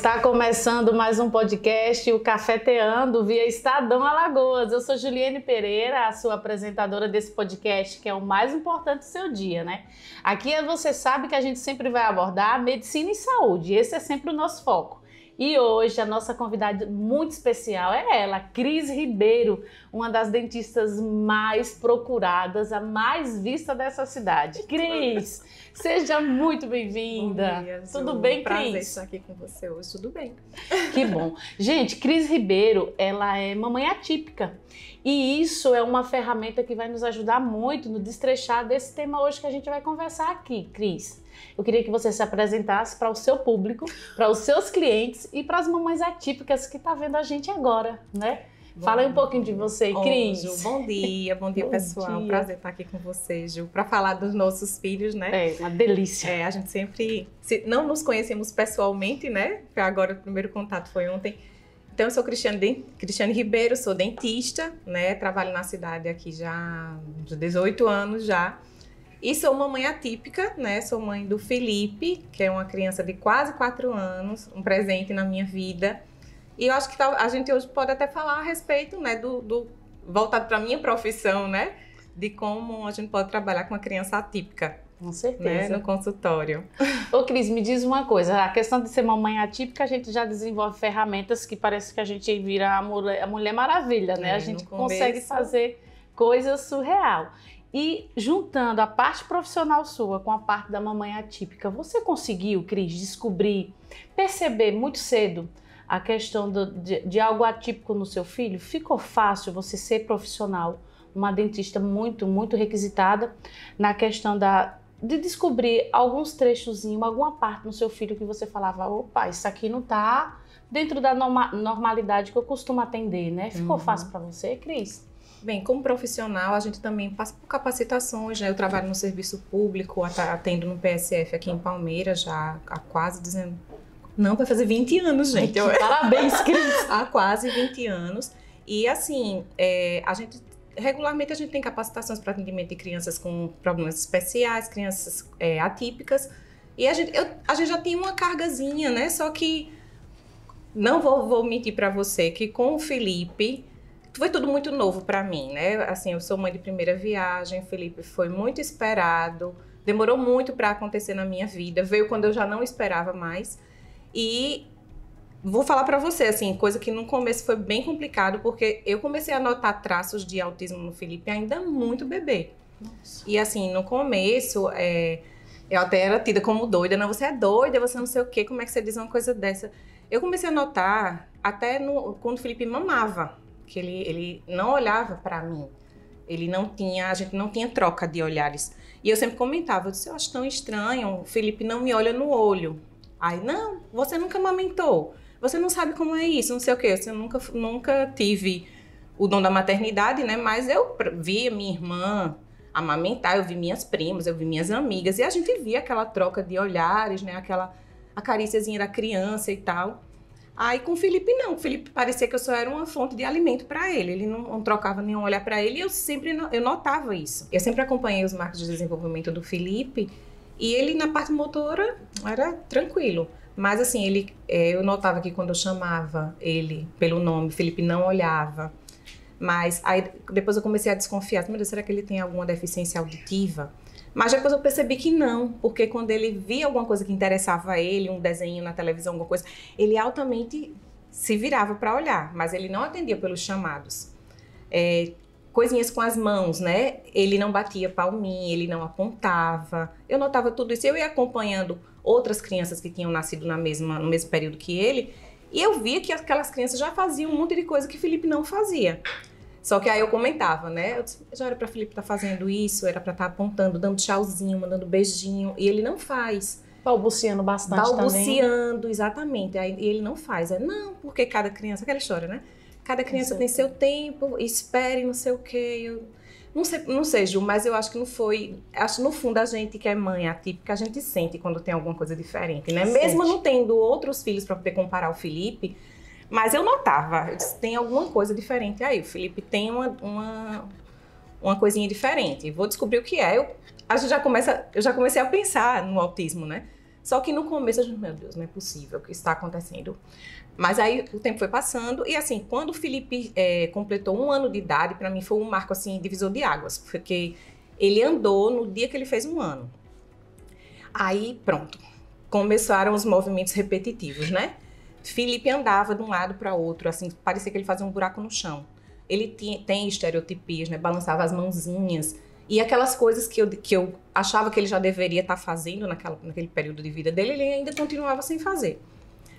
Está começando mais um podcast, o Cafeteando, via Estadão Alagoas. Eu sou Juliane Pereira, a sua apresentadora desse podcast, que é o mais importante do seu dia, né? Aqui você sabe que a gente sempre vai abordar medicina e saúde, esse é sempre o nosso foco. E hoje a nossa convidada muito especial é ela, Cris Ribeiro, uma das dentistas mais procuradas, a mais vista dessa cidade. Cris, seja muito bem-vinda. Bom dia, Ju. Tudo bem, Cris? Prazer estar aqui com você hoje, tudo bem. Que bom. Gente, Cris Ribeiro, ela é mamãe atípica. E isso é uma ferramenta que vai nos ajudar muito no destrechar desse tema hoje que a gente vai conversar aqui, Cris. Eu queria que você se apresentasse para o seu público, para os seus clientes e para as mamães atípicas que estão vendo a gente agora, né? Fala aí um pouquinho de você, Cris. Ju, bom dia pessoal. Dia. Prazer estar aqui com você, Ju, para falar dos nossos filhos, né? É, uma delícia. A gente sempre, não nos conhecemos pessoalmente, né? Agora o primeiro contato foi ontem. Então, eu sou Cristiane Ribeiro, sou dentista, né? Trabalho na cidade aqui já há 18 anos já. E sou mamãe atípica, né? Sou mãe do Felipe, que é uma criança de quase 4 anos, um presente na minha vida. E eu acho que a gente hoje pode até falar a respeito, né, voltado para a minha profissão, né? De como a gente pode trabalhar com uma criança atípica. Com certeza. Né, no consultório. Ô, Cris, me diz uma coisa. A questão de ser mamãe atípica, a gente já desenvolve ferramentas que parece que a gente vira a Mulher Maravilha, né? A gente consegue fazer coisas surreal. E juntando a parte profissional sua com a parte da mamãe atípica, você conseguiu, Cris, descobrir, perceber muito cedo a questão de algo atípico no seu filho? Ficou fácil você ser profissional, uma dentista muito, muito requisitada na questão de descobrir alguns trechozinhos, alguma parte no seu filho que você falava, opa, isso aqui não tá dentro da normalidade que eu costumo atender, né? Ficou fácil para você, Cris? Bem, como profissional, a gente também passa por capacitações, né? Eu trabalho no serviço público, atendo no PSF aqui em Palmeiras já há quase 19... Não, vai fazer 20 anos, gente. Parabéns, Cris! Há quase 20 anos. E assim, regularmente a gente tem capacitações para atendimento de crianças com problemas especiais, crianças atípicas. E a gente já tinha uma cargazinha, né? Só que não vou mentir para você que com o Felipe foi tudo muito novo para mim, né? Assim, eu sou mãe de primeira viagem, o Felipe foi muito esperado, demorou muito para acontecer na minha vida, veio quando eu já não esperava mais. E vou falar para você, assim, coisa que no começo foi bem complicado, porque eu comecei a notar traços de autismo no Felipe ainda muito bebê. Nossa. E assim, no começo, eu até era tida como doida, não, você é doida, você não sei o quê, como é que você diz uma coisa dessa? Eu comecei a notar até quando o Felipe mamava, que ele não olhava para mim. A gente não tinha troca de olhares. E eu sempre comentava, eu disse, eu acho tão estranho, o Felipe não me olha no olho. Aí, não, você nunca amamentou, você não sabe como é isso, não sei o quê. Eu nunca tive o dom da maternidade, né? Mas eu via minha irmã amamentar, eu vi minhas primas, eu vi minhas amigas, e a gente via aquela troca de olhares, né? Aquela acariciazinha da criança e tal. Aí com o Felipe não, o Felipe parecia que eu só era uma fonte de alimento para ele não trocava nenhum olhar para ele, e eu notava isso. Eu sempre acompanhei os marcos de desenvolvimento do Felipe, e ele na parte motora era tranquilo, mas assim, eu notava que quando eu chamava ele pelo nome, Felipe não olhava, mas aí depois eu comecei a desconfiar, meu Deus, será que ele tem alguma deficiência auditiva? Mas depois eu percebi que não, porque quando ele via alguma coisa que interessava a ele, um desenho na televisão, alguma coisa, ele altamente se virava para olhar, mas ele não atendia pelos chamados. Coisinhas com as mãos, né? Ele não batia palminha, ele não apontava. Eu notava tudo isso. Eu ia acompanhando outras crianças que tinham nascido no mesmo período que ele, e eu via que aquelas crianças já faziam um monte de coisa que Felipe não fazia. Só que aí eu comentava, né? Eu disse, já era para Felipe estar fazendo isso, era para estar apontando, dando tchauzinho, mandando beijinho, e ele não faz. Balbuciando bastante também. Balbuciando, exatamente. Aí ele não faz. Não, porque cada criança, aquela história, né? Cada criança tem seu tempo, espere, não sei o quê. Não sei, Ju, mas eu acho que não foi... Acho que no fundo a gente que é mãe atípica, a gente sente quando tem alguma coisa diferente, né? Mesmo não tendo outros filhos para poder comparar o Felipe, mas eu notava, eu disse, tem alguma coisa diferente aí. O Felipe tem uma coisinha diferente. Vou descobrir o que é. Eu já comecei a pensar no autismo, né? Só que no começo eu disse, meu Deus, não é possível, o que está acontecendo? Mas aí o tempo foi passando e assim, quando o Felipe completou 1 ano de idade, para mim foi um marco assim, divisor de águas, porque ele andou no dia que ele fez 1 ano. Aí pronto, começaram os movimentos repetitivos, né? Felipe andava de um lado para outro, assim, parecia que ele fazia um buraco no chão. Ele tem estereotipias, né? Balançava as mãozinhas. E aquelas coisas que eu achava que ele já deveria estar fazendo naquele período de vida dele, ele ainda continuava sem fazer.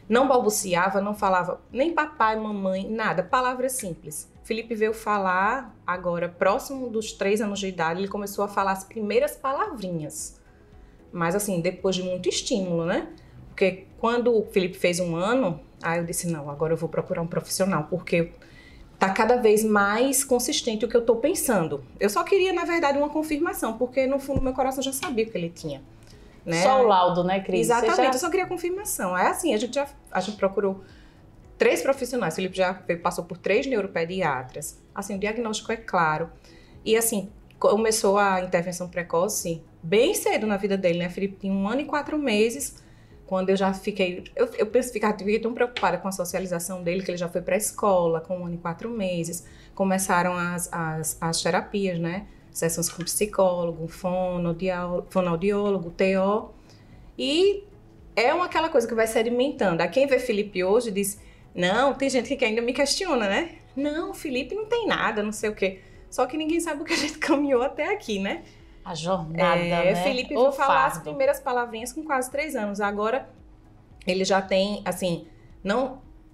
Não balbuciava, não falava nem papai, mamãe, nada. Palavras simples. Felipe veio falar agora, próximo dos 3 anos de idade, ele começou a falar as primeiras palavrinhas. Mas assim, depois de muito estímulo, né? Porque quando o Felipe fez 1 ano, aí eu disse, não, agora eu vou procurar um profissional, porque tá cada vez mais consistente o que eu tô pensando. Eu só queria, na verdade, uma confirmação, porque no fundo do meu coração já sabia o que ele tinha. Né? Só o laudo, né, Cris? Exatamente, eu só queria confirmação. É assim, a gente procurou 3 profissionais. O Felipe já passou por 3 neuropediatras. Assim, o diagnóstico é claro. E assim, começou a intervenção precoce bem cedo na vida dele, né? Felipe tinha 1 ano e 4 meses. Quando eu já fiquei... Eu fiquei tão preocupada com a socialização dele, que ele já foi para a escola com 1 ano e 4 meses. Começaram as terapias, né? Sessões com psicólogo, fonoaudiólogo, TO. E é aquela coisa que vai sedimentando. A quem vê Felipe hoje diz... Não, tem gente que ainda me questiona, né? Não, Felipe não tem nada, não sei o quê. Só que ninguém sabe o que a gente caminhou até aqui, né? A jornada, né? Felipe veio falar as primeiras palavrinhas com quase 3 anos. Agora, ele já tem, assim,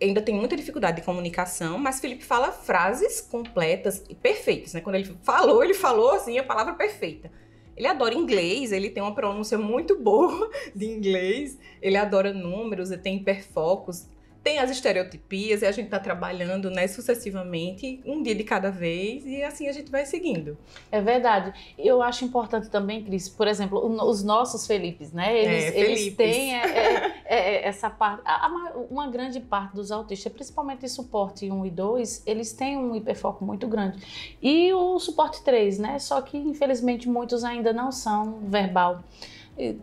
ainda tem muita dificuldade de comunicação, mas Felipe fala frases completas e perfeitas, né? Quando ele falou, assim, a palavra perfeita. Ele adora inglês, ele tem uma pronúncia muito boa de inglês, ele adora números, ele tem hiperfocos, tem as estereotipias e a gente tá trabalhando, né, sucessivamente, um dia de cada vez e assim a gente vai seguindo. É verdade. Eu acho importante também, Cris, por exemplo, os nossos Felipes, né? Eles têm essa parte, uma grande parte dos autistas, principalmente suporte 1 e 2, eles têm um hiperfoco muito grande. E o suporte 3, né? Só que infelizmente muitos ainda não são verbal.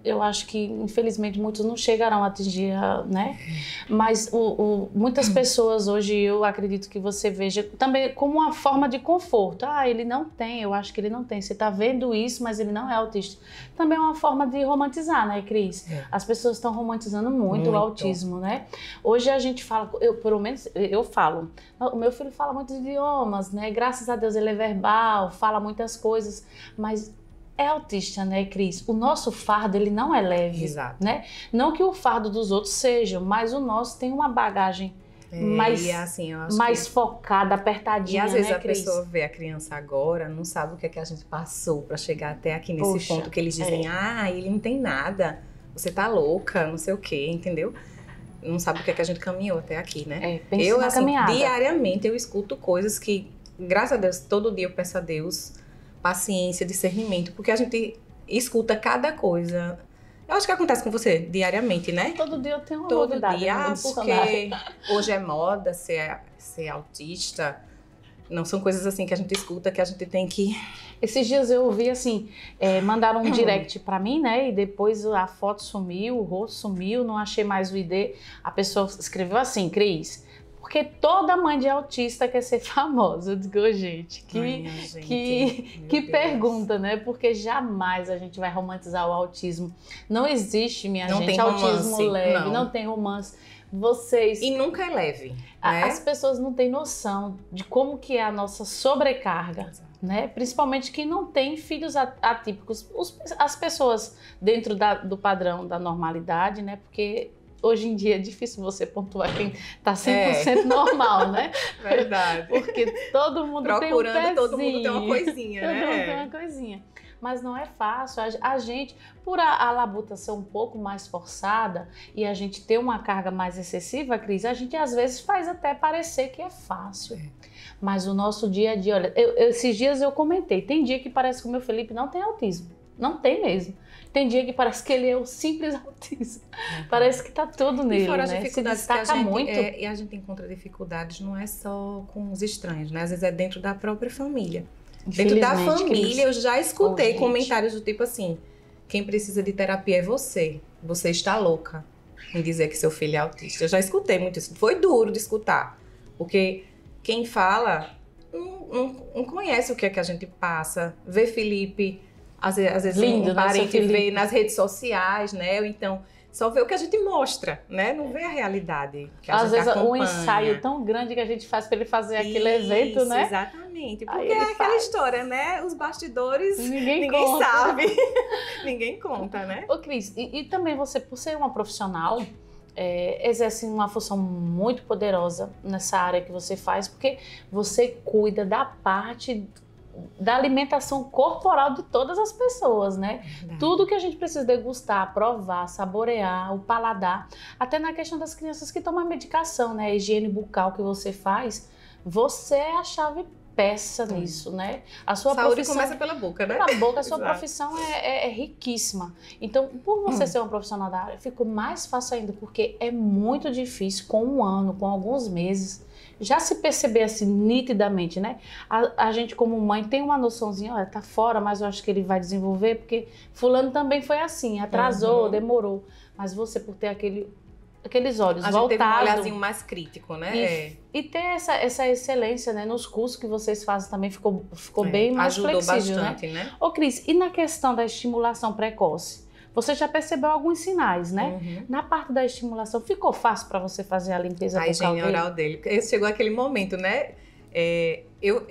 Eu acho que, infelizmente, muitos não chegarão a atingir, né? Mas muitas pessoas hoje, eu acredito que você veja também como uma forma de conforto. Ele não tem, eu acho que ele não tem. Você está vendo isso, mas ele não é autista. Também é uma forma de romantizar, né, Cris? As pessoas estão romantizando muito o autismo, né? Hoje a gente fala, pelo menos eu falo, o meu filho fala muitos idiomas, né? Graças a Deus ele é verbal, fala muitas coisas, mas... é autista, né, Cris? O nosso fardo, ele não é leve, exato, né? Não que o fardo dos outros seja, mas o nosso tem uma bagagem mais focada, apertadinha, né, Cris? E às vezes a Cris? pessoa vê a criança agora, não sabe o que é que a gente passou para chegar até aqui nesse ponto que eles dizem, ele não tem nada, você tá louca, não sei o quê, entendeu? Não sabe o que é que a gente caminhou até aqui, né? Eu, na caminhada. Diariamente eu escuto coisas que, graças a Deus, todo dia eu peço a Deus paciência, discernimento, porque a gente escuta cada coisa. Eu acho que acontece com você diariamente, né? Todo dia eu tenho uma Todo novidade. dia, porque hoje é moda ser autista. Não, são coisas assim que a gente escuta, que a gente tem que... Esses dias eu ouvi assim, mandaram um direct pra mim, né? E depois a foto sumiu, o rosto sumiu, não achei mais o ID. A pessoa escreveu assim, Cris... Porque toda mãe de autista quer ser famosa. Eu digo, gente, que pergunta, né? Porque jamais a gente vai romantizar o autismo. Não existe, não gente, autismo leve, não tem romance. Vocês... E nunca é leve, né? As pessoas não têm noção de como que é a nossa sobrecarga, né? Principalmente quem não tem filhos atípicos. As pessoas dentro do padrão da normalidade, né? Porque... hoje em dia é difícil você pontuar quem está 100% normal, né? Verdade. Porque todo mundo tem um pezinho. Todo mundo tem uma coisinha, né? Todo mundo tem uma coisinha. Mas não é fácil. A gente, por a labuta ser um pouco mais forçada e a gente ter uma carga mais excessiva, Cris, a gente às vezes faz até parecer que é fácil. Mas o nosso dia a dia, olha, esses dias eu comentei, tem dia que parece que o meu Felipe não tem autismo. Não tem mesmo. Tem dia que parece que ele é o simples autismo. Parece que tá tudo nele, e fora né? As dificuldades se destaca muito. E a gente encontra dificuldades, não é só com os estranhos, né? Às vezes é dentro da própria família. Dentro da família, eu já escutei comentários do tipo assim, quem precisa de terapia é você. Você está louca em dizer que seu filho é autista. Eu já escutei muito isso. Foi duro de escutar. Porque quem fala não conhece o que é que a gente passa. Vê Felipe, às vezes lindo, um parente vê nas redes sociais, né? Ou então só vê o que a gente mostra, né? Não vê a realidade que a às gente vezes acompanha. um ensaio tão grande que a gente faz para ele fazer aquele evento, né? Exatamente. Porque é aquela história, né? Os bastidores ninguém conta. sabe. Ninguém conta, né? Ô, Cris, e também você, por ser uma profissional, exerce uma função muito poderosa nessa área que você faz, porque você cuida da parte da alimentação corporal de todas as pessoas, né? Tudo que a gente precisa degustar, provar, saborear, o paladar, até na questão das crianças que tomam medicação, né? A higiene bucal que você faz, você é a chave peça nisso, né? A sua saúde profissão começa pela boca, né? Pela boca, a sua profissão é riquíssima. Então, por você ser uma profissional da área, ficou mais fácil ainda, porque é muito difícil, com um ano, com alguns meses, já se perceber assim nitidamente, né? A gente como mãe tem uma noçãozinha, olha, tá fora, mas eu acho que ele vai desenvolver, porque fulano também foi assim, atrasou, demorou. Mas você, por ter aqueles olhos voltados... A gente teve um olharzinho mais crítico, né? E ter essa excelência, né? Nos cursos que vocês fazem também ficou bem mais flexível, bastante, né? Ô, Cris, e na questão da estimulação precoce? Você já percebeu alguns sinais, né? Na parte da estimulação, ficou fácil para você fazer a limpeza bucal dele? A higiene oral dele. Chegou aquele momento, né? Eu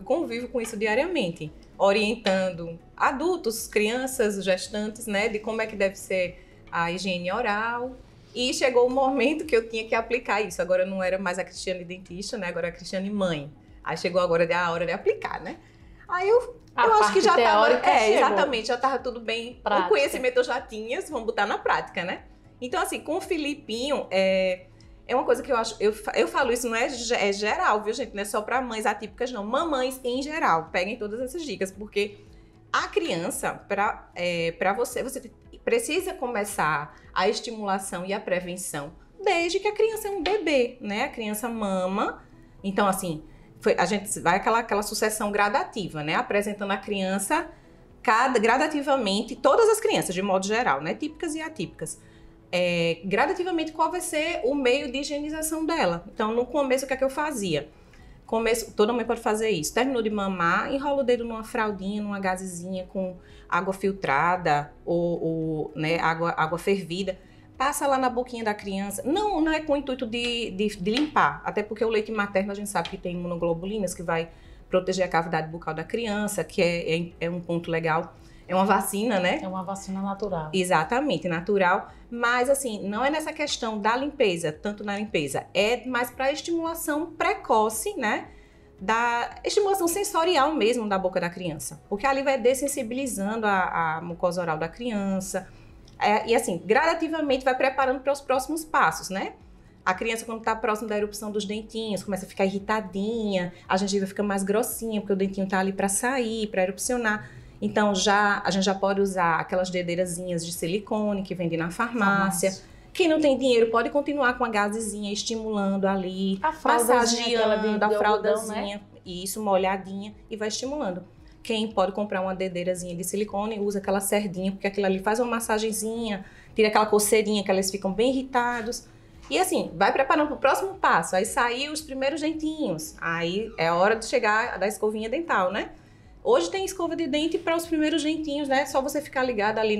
convivo com isso diariamente, orientando adultos, crianças, gestantes, né? De como é que deve ser a higiene oral. E chegou o momento que eu tinha que aplicar isso. Agora eu não era mais a Cristiane dentista, né? Agora a Cristiane mãe. Aí chegou agora a hora de aplicar, né? Aí eu acho que já estava... exatamente, já estava tudo bem. Prática. O conhecimento eu já tinha, vamos botar na prática, né? Então, assim, com o Filipinho, é uma coisa que eu acho... Eu falo isso, não é geral, viu, gente? Não é só para mães atípicas, não. Mamães, em geral, peguem todas essas dicas, porque a criança, para você precisa começar a estimulação e a prevenção desde que a criança é um bebê, né? A criança mama. Então, assim... a gente vai aquela sucessão gradativa, né? Apresentando a criança gradativamente, todas as crianças, de modo geral, né? Típicas e atípicas. Gradativamente, qual vai ser o meio de higienização dela. Então, no começo, o que é que eu fazia? Toda mãe pode fazer isso. Terminou de mamar, enrola o dedo numa fraldinha, numa gazezinha com água filtrada ou né, água fervida. Passa lá na boquinha da criança. Não é com o intuito de limpar, até porque o leite materno a gente sabe que tem imunoglobulinas que vai proteger a cavidade bucal da criança, que é um ponto legal. É uma vacina, né? É uma vacina natural. Exatamente, natural. Mas, assim, não é nessa questão da limpeza, tanto na limpeza. É mais para estimulação precoce, né? Da estimulação sensorial mesmo da boca da criança. Porque ali vai dessensibilizando a mucosa oral da criança. E assim, gradativamente vai preparando para os próximos passos, né? A criança, quando está próximo da erupção dos dentinhos, começa a ficar irritadinha, a gengiva fica mais grossinha, porque o dentinho está ali para sair, para erupcionar. Então, a gente já pode usar aquelas dedeirazinhas de silicone que vendem na farmácia. Quem não tem dinheiro pode continuar com a gazezinha estimulando ali, massageando a fraldazinha, né? Isso, molhadinha, e vai estimulando. Quem pode comprar uma dedeirazinha de silicone, usa aquela cerdinha, porque aquilo ali faz uma massagenzinha, tira aquela coceirinha que eles ficam bem irritados. E assim, vai preparando para o próximo passo. Aí saiu os primeiros dentinhos. Aí é a hora de chegar da escovinha dental, né? Hoje tem escova de dente para os primeiros dentinhos, né? Só você ficar ligado ali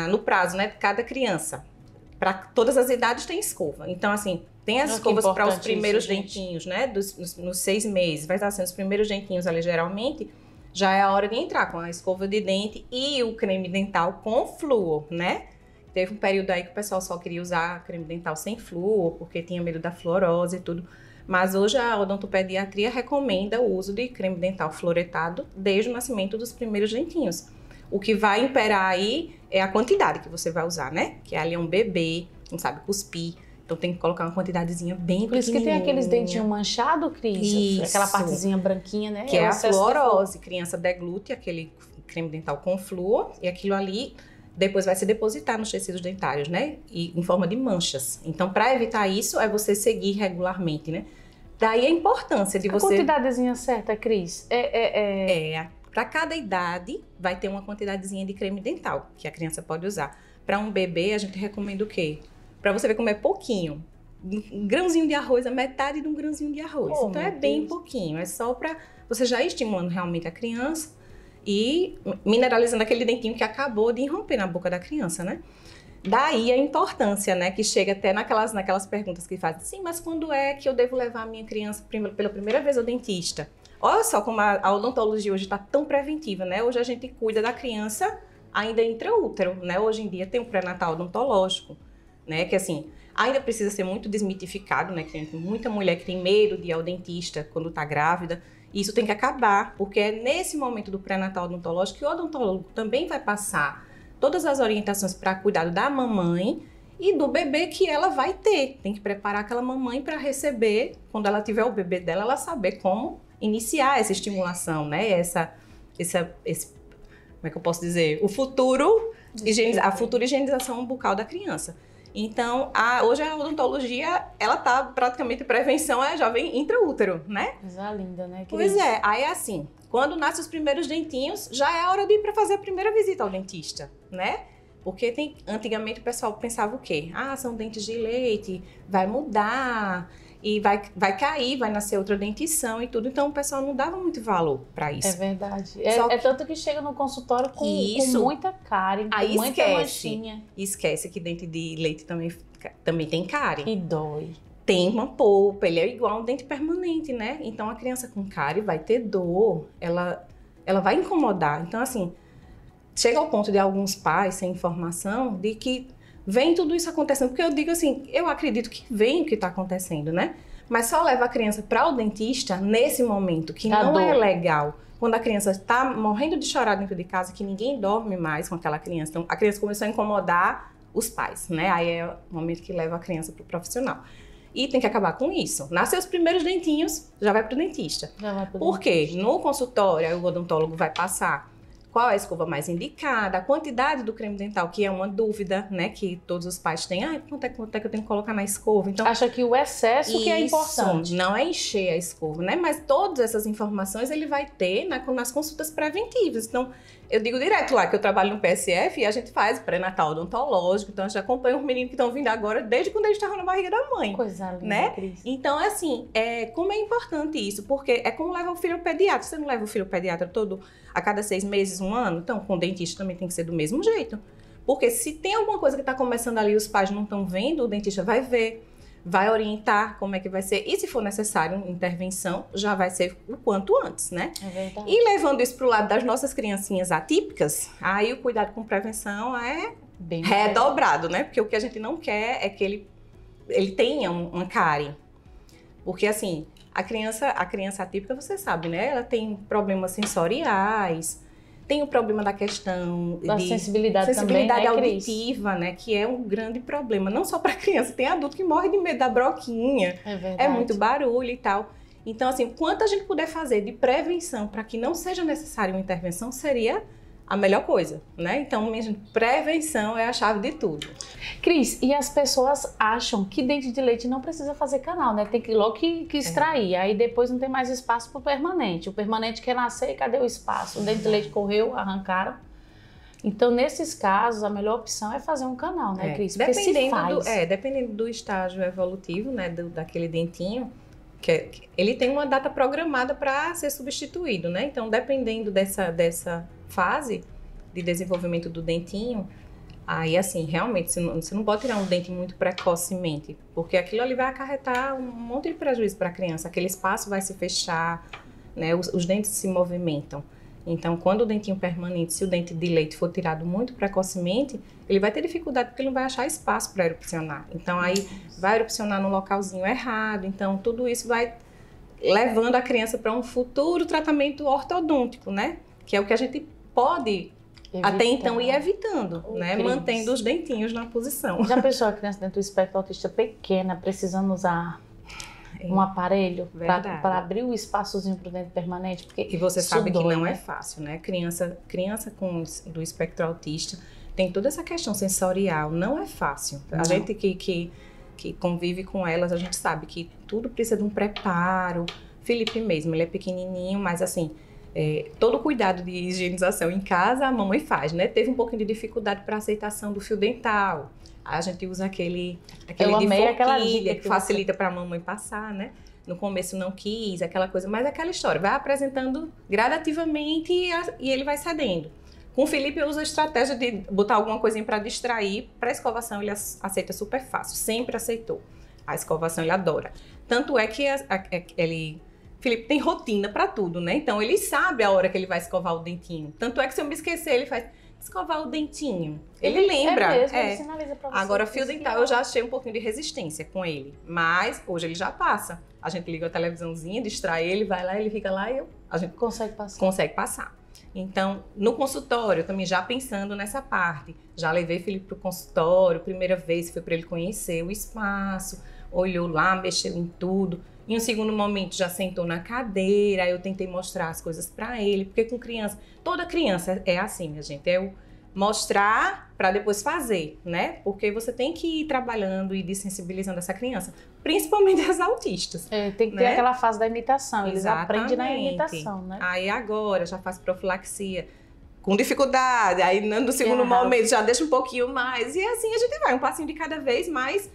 no prazo, né? De cada criança. Para todas as idades tem escova. Então, assim, tem as escovas para os primeiros dentinhos, né? Nos 6 meses. Vai estar sendo os primeiros dentinhos ali, geralmente. Já é a hora de entrar com a escova de dente e o creme dental com flúor, né? Teve um período aí que o pessoal só queria usar creme dental sem flúor, porque tinha medo da fluorose e tudo. Mas hoje a odontopediatria recomenda o uso de creme dental fluoretado desde o nascimento dos primeiros dentinhos. O que vai imperar aí é a quantidade que você vai usar, né? Que ali é um bebê, não sabe cuspir. Então tem que colocar uma quantidadezinha bem pequenininha. Por isso que tem aqueles dentinhos manchados, Cris? Isso. Aquela partezinha branquinha, né? Que é a fluorose. Criança deglute aquele creme dental com flúor e aquilo ali depois vai se depositar nos tecidos dentários, né? E em forma de manchas. Então, para evitar isso, é você seguir regularmente, né? Daí a importância de você... A quantidadezinha certa, Cris? Para cada idade, vai ter uma quantidadezinha de creme dental que a criança pode usar. Para um bebê, a gente recomenda o quê? Para você ver como é pouquinho. Um grãozinho de arroz, a metade de um grãozinho de arroz. Então, é bem pouquinho. É só para você já ir estimulando realmente a criança e mineralizando aquele dentinho que acabou de irromper na boca da criança, né? Daí a importância, né? Que chega até naquelas perguntas que fazem. Sim, mas quando é que eu devo levar a minha criança pela primeira vez ao dentista? Olha só como a odontologia hoje está tão preventiva, né? Hoje a gente cuida da criança ainda intraútero, né? Hoje em dia tem um pré-natal odontológico, né? Que assim, ainda precisa ser muito desmitificado, né? Que tem muita mulher que tem medo de ir ao dentista quando está grávida. E isso tem que acabar, porque é nesse momento do pré-natal odontológico que o odontólogo também vai passar todas as orientações para cuidado da mamãe e do bebê que ela vai ter. Tem que preparar aquela mamãe para receber, quando ela tiver o bebê dela, ela saber como iniciar essa estimulação, né? Como é que eu posso dizer? A futura higienização bucal da criança. Então, hoje a odontologia, ela tá praticamente prevenção é jovem intraútero, né? Coisa linda, né? Pois é, aí é assim, quando nascem os primeiros dentinhos, já é hora de ir para fazer a primeira visita ao dentista, né? Porque antigamente o pessoal pensava o quê? Ah, são dentes de leite, vai mudar e vai cair, vai nascer outra dentição e tudo. Então o pessoal não dava muito valor para isso. É verdade. É tanto que chega no consultório com muita cárie, com muita manchinha. Esquece que dente de leite também tem cárie. Que dói. Tem uma polpa, ele é igual a um dente permanente, né? Então a criança com cárie vai ter dor, ela vai incomodar. Então assim, chega ao ponto de alguns pais sem informação de que vem tudo isso acontecendo, porque eu digo assim, eu acredito que vem o que está acontecendo, né? Mas só leva a criança para o dentista nesse momento, que não é legal. Quando a criança está morrendo de chorar dentro de casa, que ninguém dorme mais com aquela criança. Então, a criança começou a incomodar os pais, né? Aí é o momento que leva a criança para o profissional. E tem que acabar com isso. Nasceu os primeiros dentinhos, já vai para o dentista. Por quê? No consultório, o odontólogo vai passar qual é a escova mais indicada, a quantidade do creme dental, que é uma dúvida, né, que todos os pais têm. Quanto é que eu tenho que colocar na escova? Então, acha que o excesso que é importante. Não é encher a escova, né? Mas todas essas informações ele vai ter nas consultas preventivas. Então, eu digo direto lá que eu trabalho no PSF e a gente faz pré-natal odontológico, então a gente acompanha os meninos que estão vindo agora desde quando eles estavam na barriga da mãe. Coisa linda, né? Cris. Então, assim, como é importante isso, porque é como levar o filho ao pediatra. Você não leva o filho ao pediatra todo a cada 6 meses, 1 ano? Então, com o dentista também tem que ser do mesmo jeito. Porque se tem alguma coisa que está começando ali e os pais não estão vendo, o dentista vai ver, vai orientar como é que vai ser. E se for necessário intervenção, já vai ser o quanto antes, né? É verdade. E levando isso para o lado das nossas criancinhas atípicas, aí o cuidado com prevenção é bem redobrado, né? Porque o que a gente não quer é que ele tenha uma cárie. Porque, assim, a criança atípica, você sabe, né? Ela tem problemas sensoriais, tem o problema da questão da sensibilidade também, né, auditiva, né? Que é um grande problema. Não só para criança, tem adulto que morre de medo da broquinha. É verdade. É muito barulho e tal. Então, assim, quanto a gente puder fazer de prevenção para que não seja necessária uma intervenção, seria a melhor coisa, né? Então, minha gente, prevenção é a chave de tudo. Cris, e as pessoas acham que dente de leite não precisa fazer canal, né? Tem que logo que extrair, aí depois não tem mais espaço para o permanente. O permanente quer nascer e cadê o espaço? O dente de leite correu, arrancaram. Então, nesses casos, a melhor opção é fazer um canal, né, Cris? Porque dependendo do estágio evolutivo, né, daquele dentinho, ele tem uma data programada para ser substituído, né? Então, dependendo dessa fase de desenvolvimento do dentinho, aí, assim, realmente, você não pode tirar um dente muito precocemente, porque aquilo ali vai acarretar um monte de prejuízo para a criança. Aquele espaço vai se fechar, né? Os dentes se movimentam. Então, quando o dentinho permanente, se o dente de leite for tirado muito precocemente, ele vai ter dificuldade porque ele não vai achar espaço para erupcionar. Então, aí vai erupcionar no localzinho errado. Então, tudo isso vai levando a criança para um futuro tratamento ortodôntico, né? Que é o que a gente pode até então ir evitando, né? Mantendo os dentinhos na posição. Já pensou a criança dentro do espectro autista pequena, precisando usar um aparelho para abrir o espaçozinho para o dente permanente? Porque e você sabe que não é fácil, né? Criança do espectro autista tem toda essa questão sensorial, não é fácil. Não. A gente que convive com elas, a gente sabe que tudo precisa de um preparo. Felipe mesmo, ele é pequenininho, mas assim, todo o cuidado de higienização em casa a mamãe faz, né? Teve um pouquinho de dificuldade para aceitação do fio dental. A gente usa aquele de forquilha que facilita para a mamãe passar, né? No começo não quis, aquela coisa, mas aquela história, vai apresentando gradativamente e ele vai cedendo. Com o Felipe eu uso a estratégia de botar alguma coisinha para distrair. Para a escovação ele aceita super fácil, sempre aceitou. A escovação ele adora. Tanto é que Felipe tem rotina para tudo, né? Então ele sabe a hora que ele vai escovar o dentinho. Tanto é que se eu me esquecer, ele faz escovar o dentinho. Ele lembra. Ele sinaliza pra você. Agora, fio dental eu já achei um pouquinho de resistência com ele. Mas hoje ele já passa. A gente liga a televisãozinha, distrai ele, vai lá, ele fica lá e a gente consegue passar. Então, no consultório, também já pensando nessa parte. Já levei Felipe pro consultório, primeira vez foi para ele conhecer o espaço, olhou lá, mexeu em tudo. Em um segundo momento já sentou na cadeira, aí eu tentei mostrar as coisas para ele, porque com criança, toda criança é assim, minha gente, é o mostrar para depois fazer, né? Porque você tem que ir trabalhando e desensibilizando essa criança, principalmente as autistas. Tem que ter aquela fase da imitação, eles aprendem na imitação, né? Aí agora já faz profilaxia com dificuldade, aí no segundo momento já deixa um pouquinho mais, e assim a gente vai, um passinho de cada vez mais.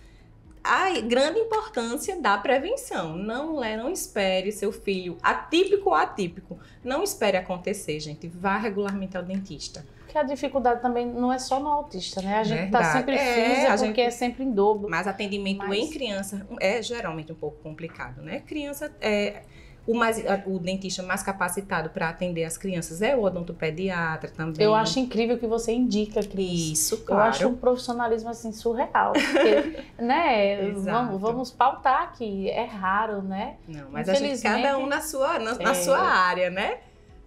A grande importância da prevenção. Não espere seu filho atípico ou atípico. Não espere acontecer, gente. Vá regularmente ao dentista. Porque a dificuldade também não é só no autista, né? A gente tá sempre física, porque é sempre em dobro. Mas atendimento em criança é geralmente um pouco complicado, né? Criança o dentista mais capacitado para atender as crianças é o odontopediatra também. Eu acho incrível que você indica, Cris. Isso, claro. Eu acho um profissionalismo assim surreal. Porque, né, vamos pautar aqui. É raro, né? Não, mas a gente, cada um na sua área, né?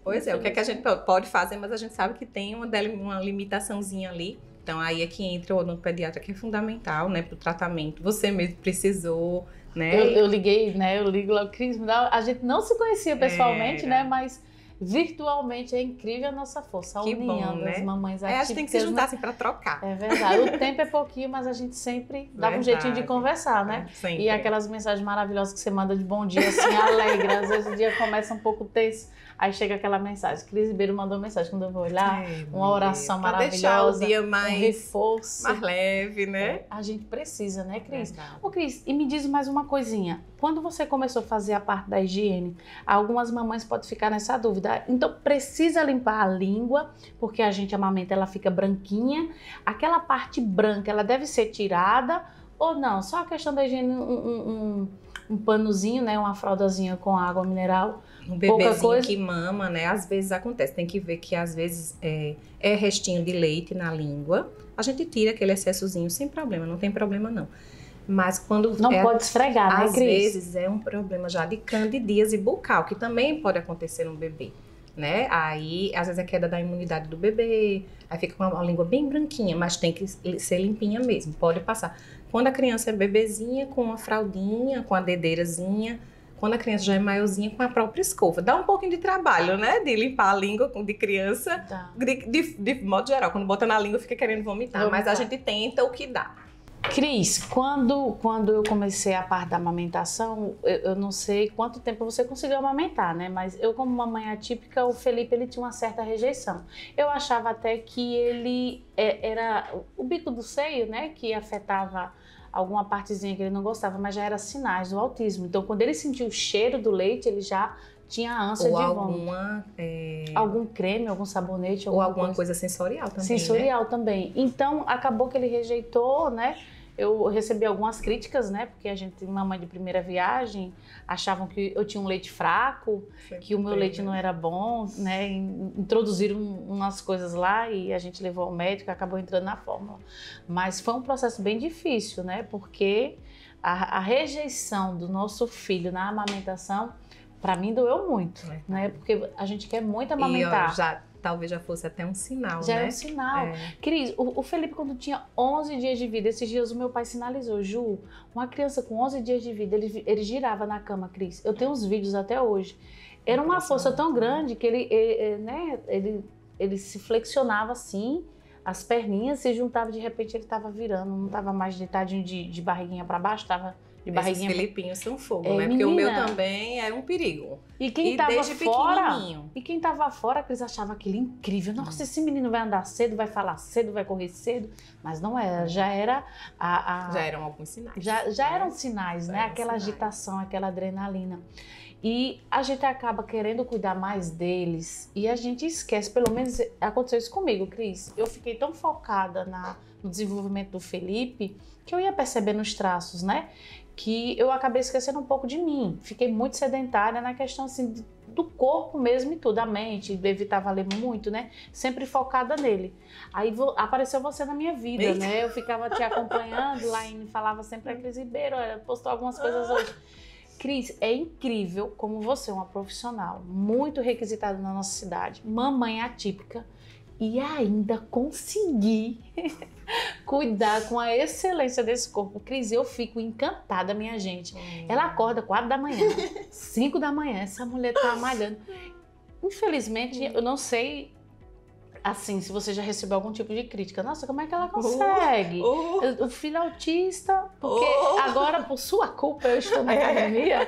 Pois é, o que é que a gente pode fazer, mas a gente sabe que tem uma limitaçãozinha ali. Então aí é que entra o odontopediatra, que é fundamental, né, para o tratamento. Você mesmo precisou, né? Eu liguei, né? Eu ligo lá, Cris, a gente não se conhecia pessoalmente, né? Mas virtualmente é incrível a nossa força, a união das mamães atípicas. A gente tem que se juntar assim para trocar. É verdade. O tempo é pouquinho, mas a gente sempre dava um jeitinho de conversar, né? Sempre. E aquelas mensagens maravilhosas que você manda de bom dia, assim, alegre. Às vezes o dia começa um pouco tenso. Aí chega aquela mensagem. Cris Ribeiro mandou mensagem quando eu vou olhar. Uma oração maravilhosa. Pra deixar o dia um reforço. Mais leve, né? A gente precisa, né, Cris? Ô, Cris, e me diz mais uma coisinha. Quando você começou a fazer a parte da higiene, algumas mamães podem ficar nessa dúvida. Então, precisa limpar a língua, porque a gente amamenta, ela fica branquinha. Aquela parte branca, ela deve ser tirada ou não? Só a questão da higiene, um panozinho, né, uma fraldazinha com água mineral. Um bebezinho que mama, né? Às vezes acontece. Tem que ver que às vezes é restinho de leite na língua. A gente tira aquele excessozinho sem problema, não tem problema não. Mas quando não pode esfregar, né, Cris? Às vezes é um problema já de candidíase bucal, que também pode acontecer no bebê, né? Aí, às vezes é queda da imunidade do bebê, aí fica com uma língua bem branquinha, mas tem que ser limpinha mesmo, pode passar. Quando a criança é bebezinha, com a fraldinha, com a dedeirazinha. Quando a criança já é maiorzinha, com a própria escova. Dá um pouquinho de trabalho, né? De limpar a língua de criança, de modo geral. Quando bota na língua, fica querendo vomitar. Mas a gente tenta o que dá. Cris, quando eu comecei a parte da amamentação, eu não sei quanto tempo você conseguiu amamentar, né? Mas eu, como mamãe atípica, o Felipe, ele tinha uma certa rejeição. Eu achava até que ele era o bico do seio, né? Que afetava alguma partezinha que ele não gostava, mas já era sinais do autismo. Então, quando ele sentiu o cheiro do leite, ele já tinha ânsia de vômito. Algum creme, algum sabonete, alguma coisa sensorial também. Sensorial, né? Também. Então, acabou que ele rejeitou, né? Eu recebi algumas críticas, né? Porque a gente, mamãe de primeira viagem, achavam que eu tinha um leite fraco, que o meu leite não era bom, né? Introduziram umas coisas lá e a gente levou ao médico e acabou entrando na fórmula. Mas foi um processo bem difícil, né? Porque a rejeição do nosso filho na amamentação, para mim, doeu muito, né? Porque a gente quer muito amamentar. Talvez já fosse até um sinal, já né? Já é um sinal. Cris, o Felipe, quando tinha 11 dias de vida, esses dias o meu pai sinalizou, Ju, uma criança com 11 dias de vida, ele girava na cama, Cris. Eu tenho os vídeos até hoje. Era uma força tão grande que ele se flexionava assim, as perninhas se juntavam, de repente ele estava virando, não estava mais deitadinho de barriguinha para baixo, estava de barriguinha. Esses filipinhos são fogo, né? Porque o meu também era um perigo. E quem tava fora, e quem tava fora, Cris, achava aquilo incrível. Nossa, esse menino vai andar cedo, vai falar cedo, vai correr cedo. Mas não era, já era já eram alguns sinais. Já eram sinais, né? Aquela agitação, aquela adrenalina. E a gente acaba querendo cuidar mais deles e a gente esquece, pelo menos aconteceu isso comigo, Cris. Eu fiquei tão focada no desenvolvimento do Felipe que eu ia percebendo os traços, né? Que eu acabei esquecendo um pouco de mim. Fiquei muito sedentária na questão assim do corpo mesmo e tudo, a mente, evitava ler muito, né? Sempre focada nele. Aí apareceu você na minha vida, né? Eu ficava te acompanhando, Laine falava sempre a Cris Ribeiro, postou algumas coisas hoje. Cris, é incrível como você é uma profissional muito requisitada na nossa cidade, mamãe atípica, e ainda conseguir cuidar com a excelência desse corpo. Cris, eu fico encantada, minha gente. Ela acorda 4 da manhã, 5 da manhã, essa mulher tá malhando. Infelizmente, eu não sei, assim, se você já recebeu algum tipo de crítica. Nossa, como é que ela consegue? O filho autista, porque agora, por sua culpa, eu estou na academia.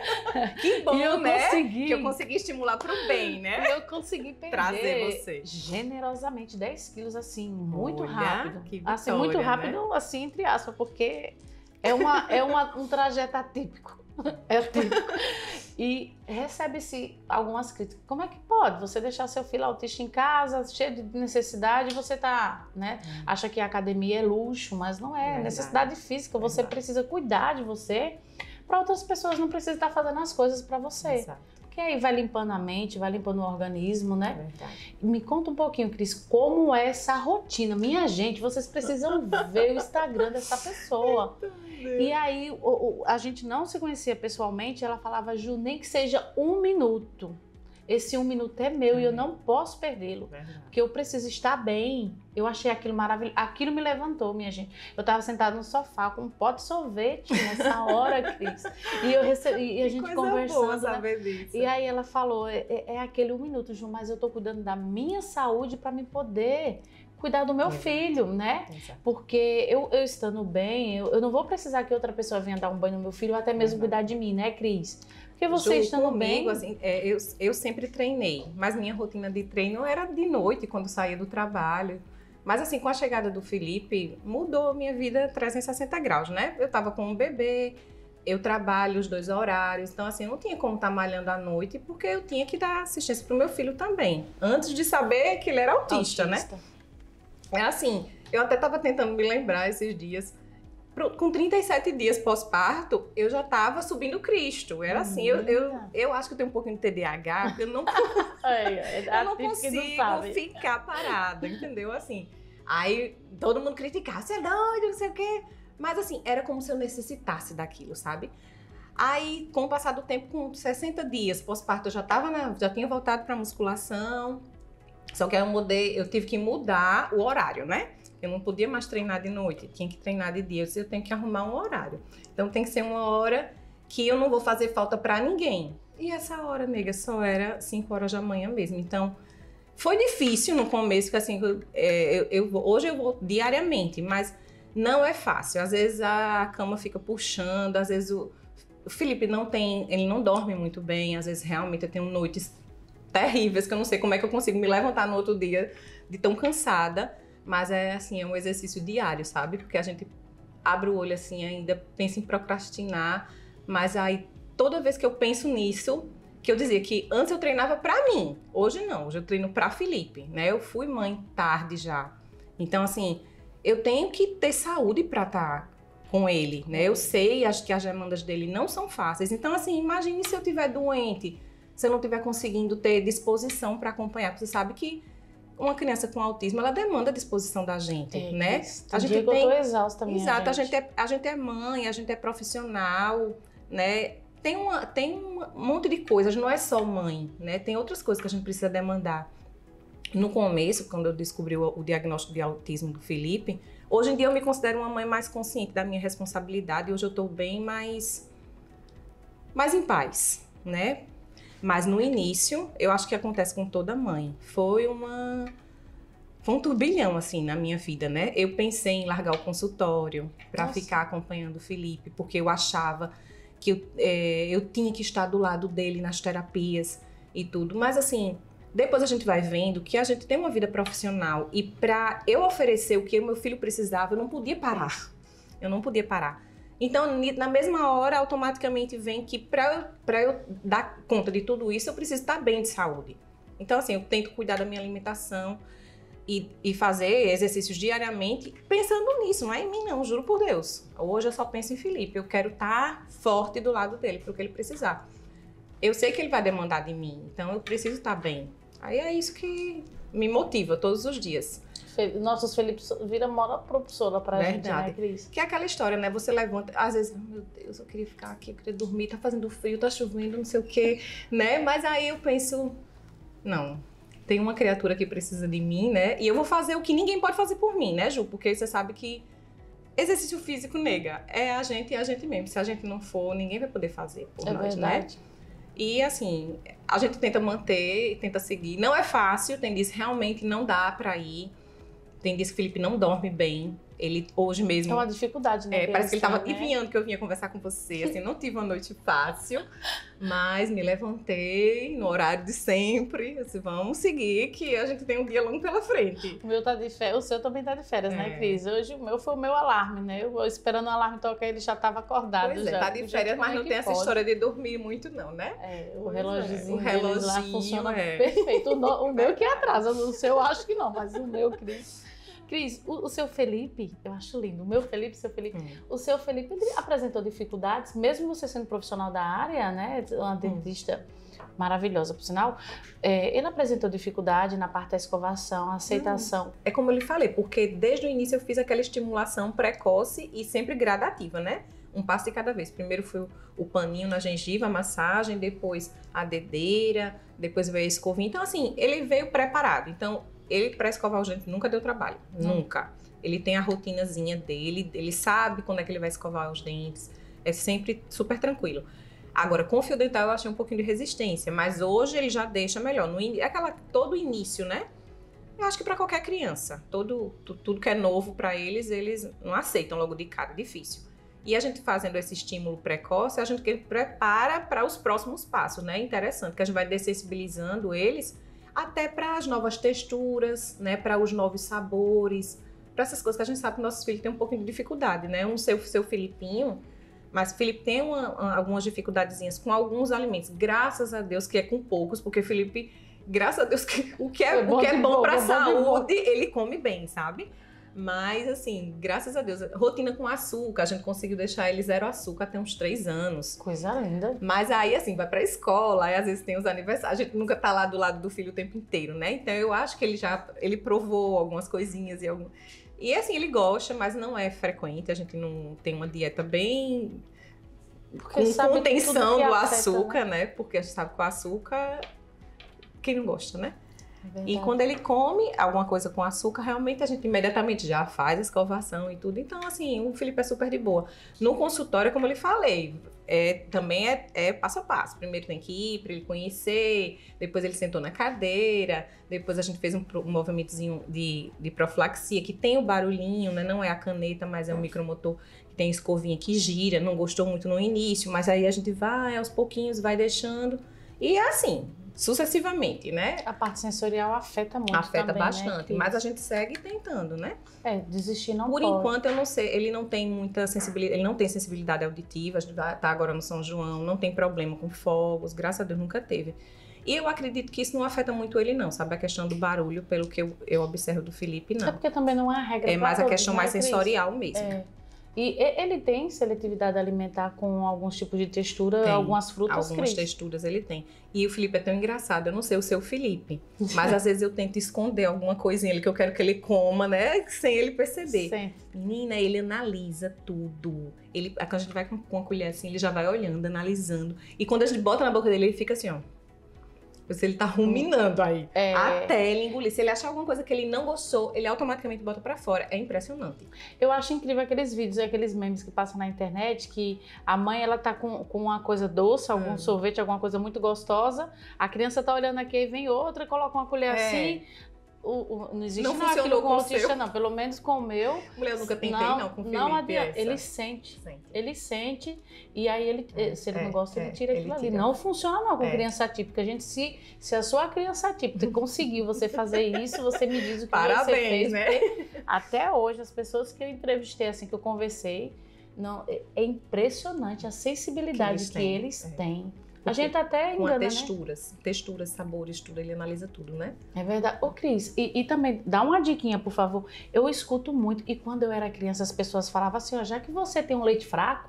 Que bom, e eu né? Consegui, que eu consegui estimular para o bem, né? E eu consegui perder trazer você generosamente 10 quilos, assim, muito rápido. Que vitória, assim, muito rápido, né? Assim, entre aspas, porque é um trajeto atípico. É atípico. E recebe-se algumas críticas. Como é que pode você deixar seu filho autista em casa, cheio de necessidade, e você tá, né? Acha que a academia é luxo, mas não é. Verdade. Necessidade física. Você precisa cuidar de você para outras pessoas não precisam estar fazendo as coisas para você. Exato. Porque aí vai limpando a mente, vai limpando o organismo, né? É verdade. Me conta um pouquinho, Cris, como é essa rotina? Minha gente, vocês precisam ver o Instagram dessa pessoa. E aí, a gente não se conhecia pessoalmente, ela falava, Ju, nem que seja 1 minuto. Esse 1 minuto é meu e eu não posso perdê-lo. Porque eu preciso estar bem. Eu achei aquilo maravilhoso. Aquilo me levantou, minha gente. Eu estava sentada no sofá com um pote de sorvete nessa hora, Cris. E a gente conversando. Boa saber disso. E aí ela falou, é aquele 1 minuto, Ju, mas eu tô cuidando da minha saúde para me poder cuidar do meu filho, né? Exato. Porque eu estando bem, eu não vou precisar que outra pessoa venha dar um banho no meu filho ou até mesmo cuidar de mim, né, Cris? Porque você Ju, estando bem... Assim, eu sempre treinei, mas minha rotina de treino era de noite, quando saía do trabalho. Mas assim, com a chegada do Felipe, mudou minha vida 360 graus, né? Eu tava com um bebê, eu trabalho os 2 horários, então assim, eu não tinha como estar malhando à noite, porque eu tinha que dar assistência pro meu filho também, antes de saber que ele era autista. Né? É assim, eu até tava tentando me lembrar esses dias, com 37 dias pós-parto, eu já tava subindo Cristo. Era assim, eu acho que eu tenho um pouquinho de TDAH, porque eu não consigo ficar parada, entendeu? Assim, aí todo mundo criticava, você é doido, não sei o quê. Mas assim, era como se eu necessitasse daquilo, sabe? Aí, com o passar do tempo, com 60 dias pós-parto, eu já tinha voltado pra musculação. Só que eu tive que mudar o horário, né? Eu não podia mais treinar de noite, tinha que treinar de dia, eu tenho que arrumar um horário. Então tem que ser uma hora que eu não vou fazer falta pra ninguém. E essa hora, nega, só era 5 horas da manhã mesmo. Então, foi difícil no começo, porque assim, hoje eu vou diariamente, mas não é fácil. Às vezes a cama fica puxando, às vezes o Felipe ele não dorme muito bem, às vezes realmente eu tenho noites terríveis, que eu não sei como é que eu consigo me levantar no outro dia de tão cansada. Mas é assim, é um exercício diário, sabe? Porque a gente abre o olho assim, ainda pensa em procrastinar, mas aí toda vez que eu penso nisso, que eu dizia que antes eu treinava pra mim, hoje não, hoje eu treino pra Felipe, né? Eu fui mãe tarde já. Então assim, eu tenho que ter saúde pra estar com ele, né? Eu sei, acho que as demandas dele não são fáceis. Então assim, imagine se eu estiver doente, se eu não estiver conseguindo ter disposição pra acompanhar, porque você sabe que uma criança com autismo, ela demanda a disposição da gente, né? A gente eu tô exausta, minha Exato, gente. A gente é mãe, a gente é profissional, né? Tem um monte de coisas, não é só mãe, né? Tem outras coisas que a gente precisa demandar. No começo, quando eu descobri o diagnóstico de autismo do Felipe, hoje em dia eu me considero uma mãe mais consciente da minha responsabilidade, hoje eu tô bem mais em paz, né? Mas no início, eu acho que acontece com toda mãe. Foi um turbilhão, assim, na minha vida, né? Eu pensei em largar o consultório para ficar acompanhando o Felipe, porque eu achava... que eu tinha que estar do lado dele nas terapias e tudo. Mas assim, depois a gente vai vendo que a gente tem uma vida profissional e para eu oferecer o que o meu filho precisava, eu não podia parar. Eu não podia parar. Então, na mesma hora, automaticamente vem que para eu dar conta de tudo isso, eu preciso estar bem de saúde. Então, assim, eu tento cuidar da minha alimentação e fazer exercícios diariamente pensando nisso. Não é em mim, não, juro por Deus. Hoje eu só penso em Felipe. Eu quero estar forte do lado dele, para o que ele precisar. Eu sei que ele vai demandar de mim, então eu preciso estar bem. Aí é isso que me motiva todos os dias. Nossos Felipe vira monoprofessora pra gente, né, Cris? Que é aquela história, né? Você levanta, às vezes, meu Deus, eu queria ficar aqui, eu queria dormir, tá fazendo frio, tá chovendo, não sei o quê, né? Mas aí eu penso, não, tem uma criatura que precisa de mim, né? E eu vou fazer o que ninguém pode fazer por mim, né, Ju? Porque você sabe que exercício físico, nega, é a gente e a gente mesmo. Se a gente não for, ninguém vai poder fazer por nós, verdade. Né? E assim, a gente tenta manter, tenta seguir. Não é fácil, tem dias realmente não dá pra ir. Tem dias que o Felipe não dorme bem. Ele hoje mesmo... É uma dificuldade, né? Parece que ele estava adivinhando que eu vinha conversar com você. Assim, não tive uma noite fácil, mas me levantei no horário de sempre. Assim, vamos seguir, que a gente tem um dia longo pela frente. O meu tá de férias, o seu também tá de férias, né, Cris? Hoje o meu foi o meu alarme, né? Eu esperando o alarme tocar, ele já estava acordado. Pois já. Tá de férias, mas não tem essa história de dormir muito, não, né? O reloginho o reloginho lá funciona perfeito. O meu que atrasa, o seu eu acho que não, mas o meu, Cris... Cris, o seu Felipe, eu acho lindo, o meu Felipe, seu Felipe, o seu Felipe, ele apresentou dificuldades, mesmo você sendo profissional da área, né, uma dentista maravilhosa, por sinal, ele apresentou dificuldade na parte da escovação, aceitação. É como eu lhe falei, porque desde o início eu fiz aquela estimulação precoce e sempre gradativa, né? Um passo de cada vez. Primeiro foi o paninho na gengiva, a massagem, depois a dedeira, depois veio a escovinha. Então, assim, ele veio preparado. Então, ele, para escovar o dente, nunca deu trabalho. Nunca. Ele tem a rotinazinha dele, ele sabe quando é que ele vai escovar os dentes. É sempre super tranquilo. Agora, com o fio dental, eu achei um pouquinho de resistência, mas hoje ele já deixa melhor. Todo início, né? Eu acho que para qualquer criança, tudo que é novo para eles não aceitam logo de cara, difícil. E a gente fazendo esse estímulo precoce, a gente prepara para os próximos passos, né? Interessante, que a gente vai dessensibilizando eles até para as novas texturas, né, para os novos sabores, para essas coisas que a gente sabe que nossos filhos têm um pouquinho de dificuldade, né? Seu Filipinho, mas o Felipe tem algumas dificuldadezinhas com alguns alimentos, graças a Deus que é com poucos, porque Felipe, graças a Deus que o que é bom para a saúde, ele come bem, sabe? Mas, assim, graças a Deus, rotina com açúcar, a gente conseguiu deixar ele 0 açúcar até uns 3 anos. Coisa linda. Mas aí, assim, vai pra escola, aí às vezes tem os aniversários, a gente nunca tá lá do lado do filho o tempo inteiro, né? Então eu acho que ele provou algumas coisinhas e assim, ele gosta, mas não é frequente, a gente não tem uma dieta bem com contenção do açúcar, né? Porque a gente sabe que o açúcar, quem não gosta, né? E quando ele come alguma coisa com açúcar, realmente a gente imediatamente já faz a escovação e tudo. Então, assim, o Felipe é super de boa. No consultório, como eu lhe falei, também é passo a passo. Primeiro tem que ir para ele conhecer, depois ele sentou na cadeira, depois a gente fez um movimentozinho de profilaxia, que tem o barulhinho, né? Não é a caneta, mas é um micromotor que tem escovinha que gira. Não gostou muito no início, mas aí a gente vai, aos pouquinhos, vai deixando. E é assim, sucessivamente, né? A parte sensorial afeta muito Afeta também, bastante, né? mas a gente segue tentando, né? Desistir não Por pode. enquanto, eu não sei, ele não tem muita sensibilidade, ele não tem sensibilidade auditiva, a gente tá agora no São João, não tem problema com fogos, graças a Deus nunca teve. E eu acredito que isso não afeta muito ele não, sabe? A questão do barulho, pelo que eu observo do Felipe, não. É porque também não é a regra. É mais a questão mais Cris? sensorial mesmo. E ele tem seletividade alimentar com alguns tipos de textura, Tem. algumas frutas, Algumas texturas ele tem. E o Felipe é tão engraçado, eu não sei o seu Felipe, mas às vezes eu tento esconder alguma coisinha ali que eu quero que ele coma, né? Sem ele perceber. Sim. Menina, ele analisa tudo. Quando a gente vai com a colher assim, ele já vai olhando, analisando. E quando a gente bota na boca dele, ele fica assim, ó. Se ele tá ruminando aí, até ele engolir. Se ele achar alguma coisa que ele não gostou, ele automaticamente bota pra fora. É impressionante. Eu acho incrível aqueles vídeos, aqueles memes que passam na internet, que a mãe, ela tá com uma coisa doce, algum sorvete, alguma coisa muito gostosa, a criança tá olhando aqui e vem outra, coloca uma colher assim, não existe não aquilo funcionou com com o autista, seu. não. Pelo menos com o meu. Mulher, eu nunca tentei, não, com o Não Felipe, adianta. Ele sente. Ele sente e aí ele, se ele não gosta, ele tira aquilo ali. Não funciona não com criança atípica. Gente, se a sua criança atípica conseguiu você fazer isso, você me diz o que você fez. Né? Até hoje, as pessoas que eu entrevistei, assim, que eu conversei, não, é impressionante a sensibilidade que eles têm. A gente até engana, texturas, sabores, tudo, ele analisa tudo, né? É verdade. Ô, Cris, e também, dá uma diquinha, por favor. Eu escuto muito, e quando eu era criança, as pessoas falavam assim, ó, já que você tem um leite fraco,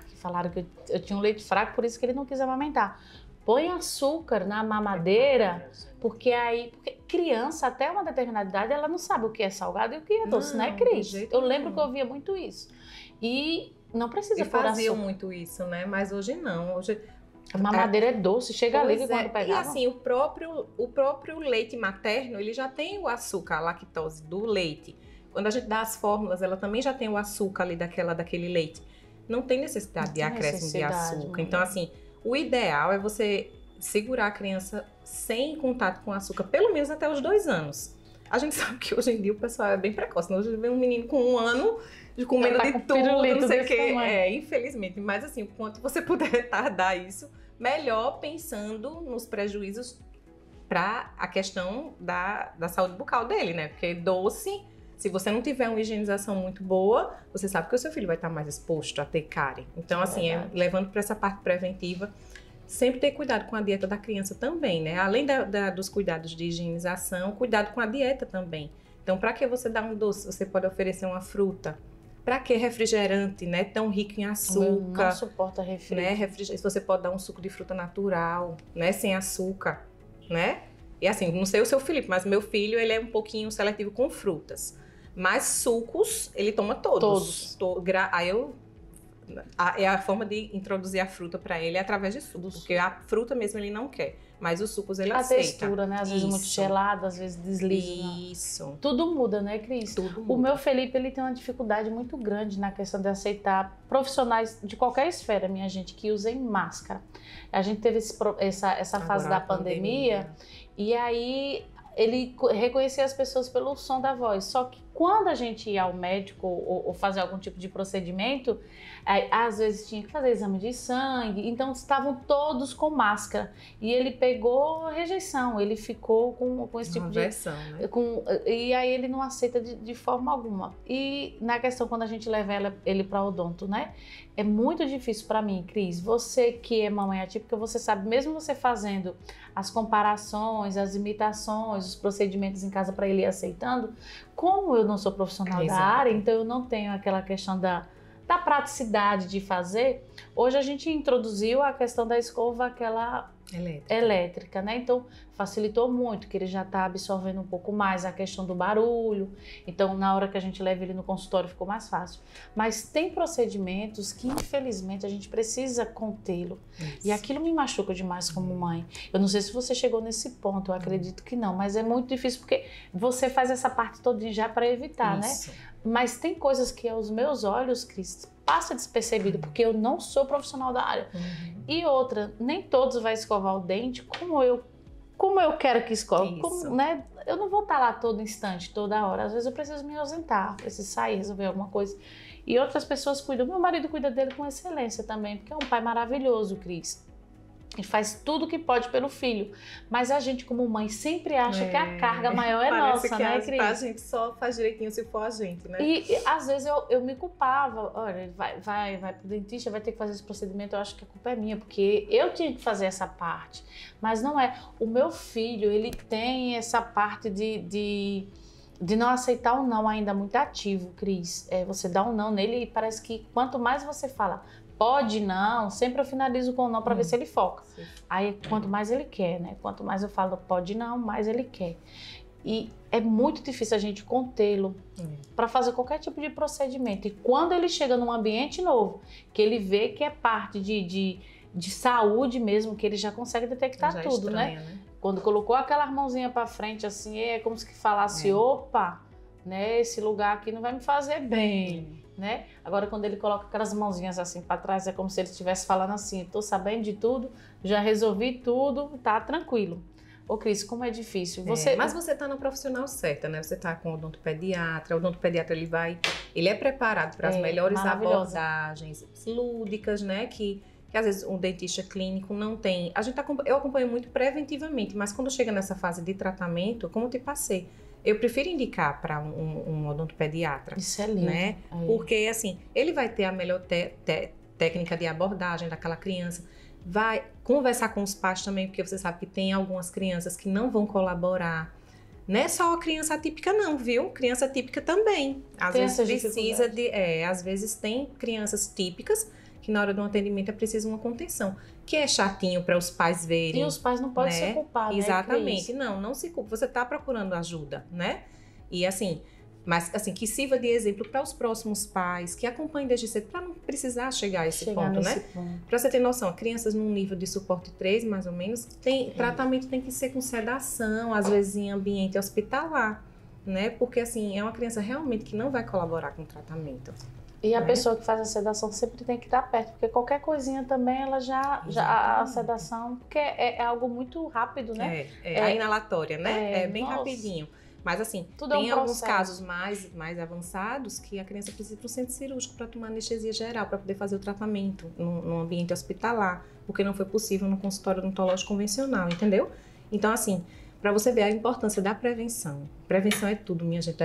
que falaram que eu tinha um leite fraco, por isso que ele não quis amamentar. Põe açúcar na mamadeira, porque criança, até uma determinada idade, ela não sabe o que é salgado e o que é doce, né, Cris? Eu lembro que eu ouvia muito isso. E não precisa pôr açúcar. Faziam muito isso, né? Mas hoje não. Hoje a mamadeira é doce, chega ali quando pegava. E assim, o próprio leite materno, ele já tem o açúcar, a lactose do leite. Quando a gente dá as fórmulas, ela também já tem o açúcar ali daquele leite. Não tem necessidade de acréscimo de açúcar. Então, assim, o ideal é você segurar a criança sem contato com açúcar, pelo menos até os 2 anos. A gente sabe que hoje em dia o pessoal é bem precoce. Hoje vem um menino com 1 ano comendo de tudo, não sei o quê. Infelizmente. Mas assim, o quanto você puder retardar isso, melhor pensando nos prejuízos para a questão da saúde bucal dele, né? Porque doce, se você não tiver uma higienização muito boa, você sabe que o seu filho vai estar mais exposto a ter cárie. Então, assim, levando para essa parte preventiva, sempre ter cuidado com a dieta da criança também, né? Além dos cuidados de higienização, cuidado com a dieta também. Então, para que você dá um doce, você pode oferecer uma fruta. Para que refrigerante, né? Tão rico em açúcar. Não suporta refrigerante. Né? Você pode dar um suco de fruta natural, né? Sem açúcar, né? E assim, não sei o seu Felipe, mas meu filho, ele é um pouquinho seletivo com frutas. Mas sucos, ele toma todos. Aí é a forma de introduzir a fruta para ele é através de suco, porque a fruta mesmo ele não quer, mas os sucos ele aceita. A textura, né? Às vezes muito gelada, às vezes desliza. Isso. Tudo muda, né, Cris? Tudo muda. O meu Felipe, ele tem uma dificuldade muito grande na questão de aceitar profissionais de qualquer esfera, minha gente, que usem máscara. A gente teve essa fase da pandemia e aí ele reconhecia as pessoas pelo som da voz. Só que quando a gente ia ao médico ou fazer algum tipo de procedimento, às vezes tinha que fazer exame de sangue, então estavam todos com máscara. E ele pegou rejeição, ele ficou com esse tipo de... aversão, né? E aí ele não aceita de forma alguma. E na questão, quando a gente leva ele para odonto, né? É muito difícil para mim, Cris. Você que é mamãe atípica, você sabe, mesmo você fazendo as comparações, as imitações, os procedimentos em casa para ele ir aceitando, como eu não sou profissional da área, então eu não tenho aquela questão da praticidade de fazer. Hoje a gente introduziu a questão da escova, aquela elétrica, né? Então facilitou muito, que ele já está absorvendo um pouco mais a questão do barulho. Então na hora que a gente leva ele no consultório ficou mais fácil. Mas tem procedimentos que infelizmente a gente precisa contê-lo. E aquilo me machuca demais como mãe. Eu não sei se você chegou nesse ponto, eu acredito que não, mas é muito difícil porque você faz essa parte toda já para evitar, né? Mas tem coisas que aos meus olhos, Cris, passa despercebido, porque eu não sou profissional da área. E outra, nem todos vão escovar o dente como eu quero que escove. Né? Eu não vou estar lá todo instante, toda hora. Às vezes eu preciso me ausentar, preciso sair, resolver alguma coisa. E outras pessoas cuidam. Meu marido cuida dele com excelência também, porque é um pai maravilhoso, Cris. E faz tudo o que pode pelo filho. Mas a gente, como mãe, sempre acha que a carga maior é nossa, né, Cris? A gente só faz direitinho se for a gente, né? E às vezes eu me culpava. Olha, vai pro dentista, vai ter que fazer esse procedimento. Eu acho que a culpa é minha, porque eu tinha que fazer essa parte. Mas não é. O meu filho, ele tem essa parte de não aceitar o não ainda muito ativo, Cris. Você dá um não nele e parece que quanto mais você fala... Pode não, sempre eu finalizo com não para ver se ele foca. Aí quanto mais ele quer, né? Quanto mais eu falo pode não, mais ele quer. E é muito difícil a gente contê-lo para fazer qualquer tipo de procedimento. E quando ele chega num ambiente novo, que ele vê que é parte de saúde mesmo, que ele já consegue detectar tudo, né? Quando colocou aquela mãozinha para frente assim, é como se falasse, opa, né? Esse lugar aqui não vai me fazer bem. Né? Agora quando ele coloca aquelas mãozinhas assim para trás, é como se ele estivesse falando assim, tô sabendo de tudo, já resolvi tudo, tá tranquilo. Ô, Cris, como é difícil. Mas você está na profissional certa, né? Você está com o odontopediatra. O odontopediatra, ele é preparado para as melhores abordagens lúdicas, né? Que às vezes um dentista clínico não tem. Eu acompanho muito preventivamente, mas quando chega nessa fase de tratamento, como eu te passei, eu prefiro indicar para um odontopediatra. Excelente. Né? Porque, assim, ele vai ter a melhor técnica de abordagem daquela criança, vai conversar com os pais também, porque você sabe que tem algumas crianças que não vão colaborar. Não é só a criança atípica não, viu? Criança atípica também. Às vezes precisa às vezes tem crianças típicas que na hora de um atendimento é preciso uma contenção, que é chatinho para os pais verem. E os pais não podem se culpar, né? Exatamente, não se culpa. Você está procurando ajuda, né? E assim, mas assim, que sirva de exemplo para os próximos pais, que acompanhem desde cedo, para não precisar chegar a esse ponto, né? Para você ter noção, crianças num nível de suporte 3, mais ou menos, tratamento tem que ser com sedação, às vezes em ambiente hospitalar, né? Porque assim, é uma criança realmente que não vai colaborar com o tratamento. E a pessoa que faz a sedação sempre tem que estar perto, porque qualquer coisinha também, ela já a sedação, porque é algo muito rápido, né? A inalatória, né? É bem rapidinho. Mas assim, tem alguns casos mais avançados que a criança precisa ir para o centro cirúrgico para tomar anestesia geral, para poder fazer o tratamento no ambiente hospitalar, porque não foi possível no consultório odontológico convencional, entendeu? Então assim, para você ver a importância da prevenção. Prevenção é tudo, minha gente.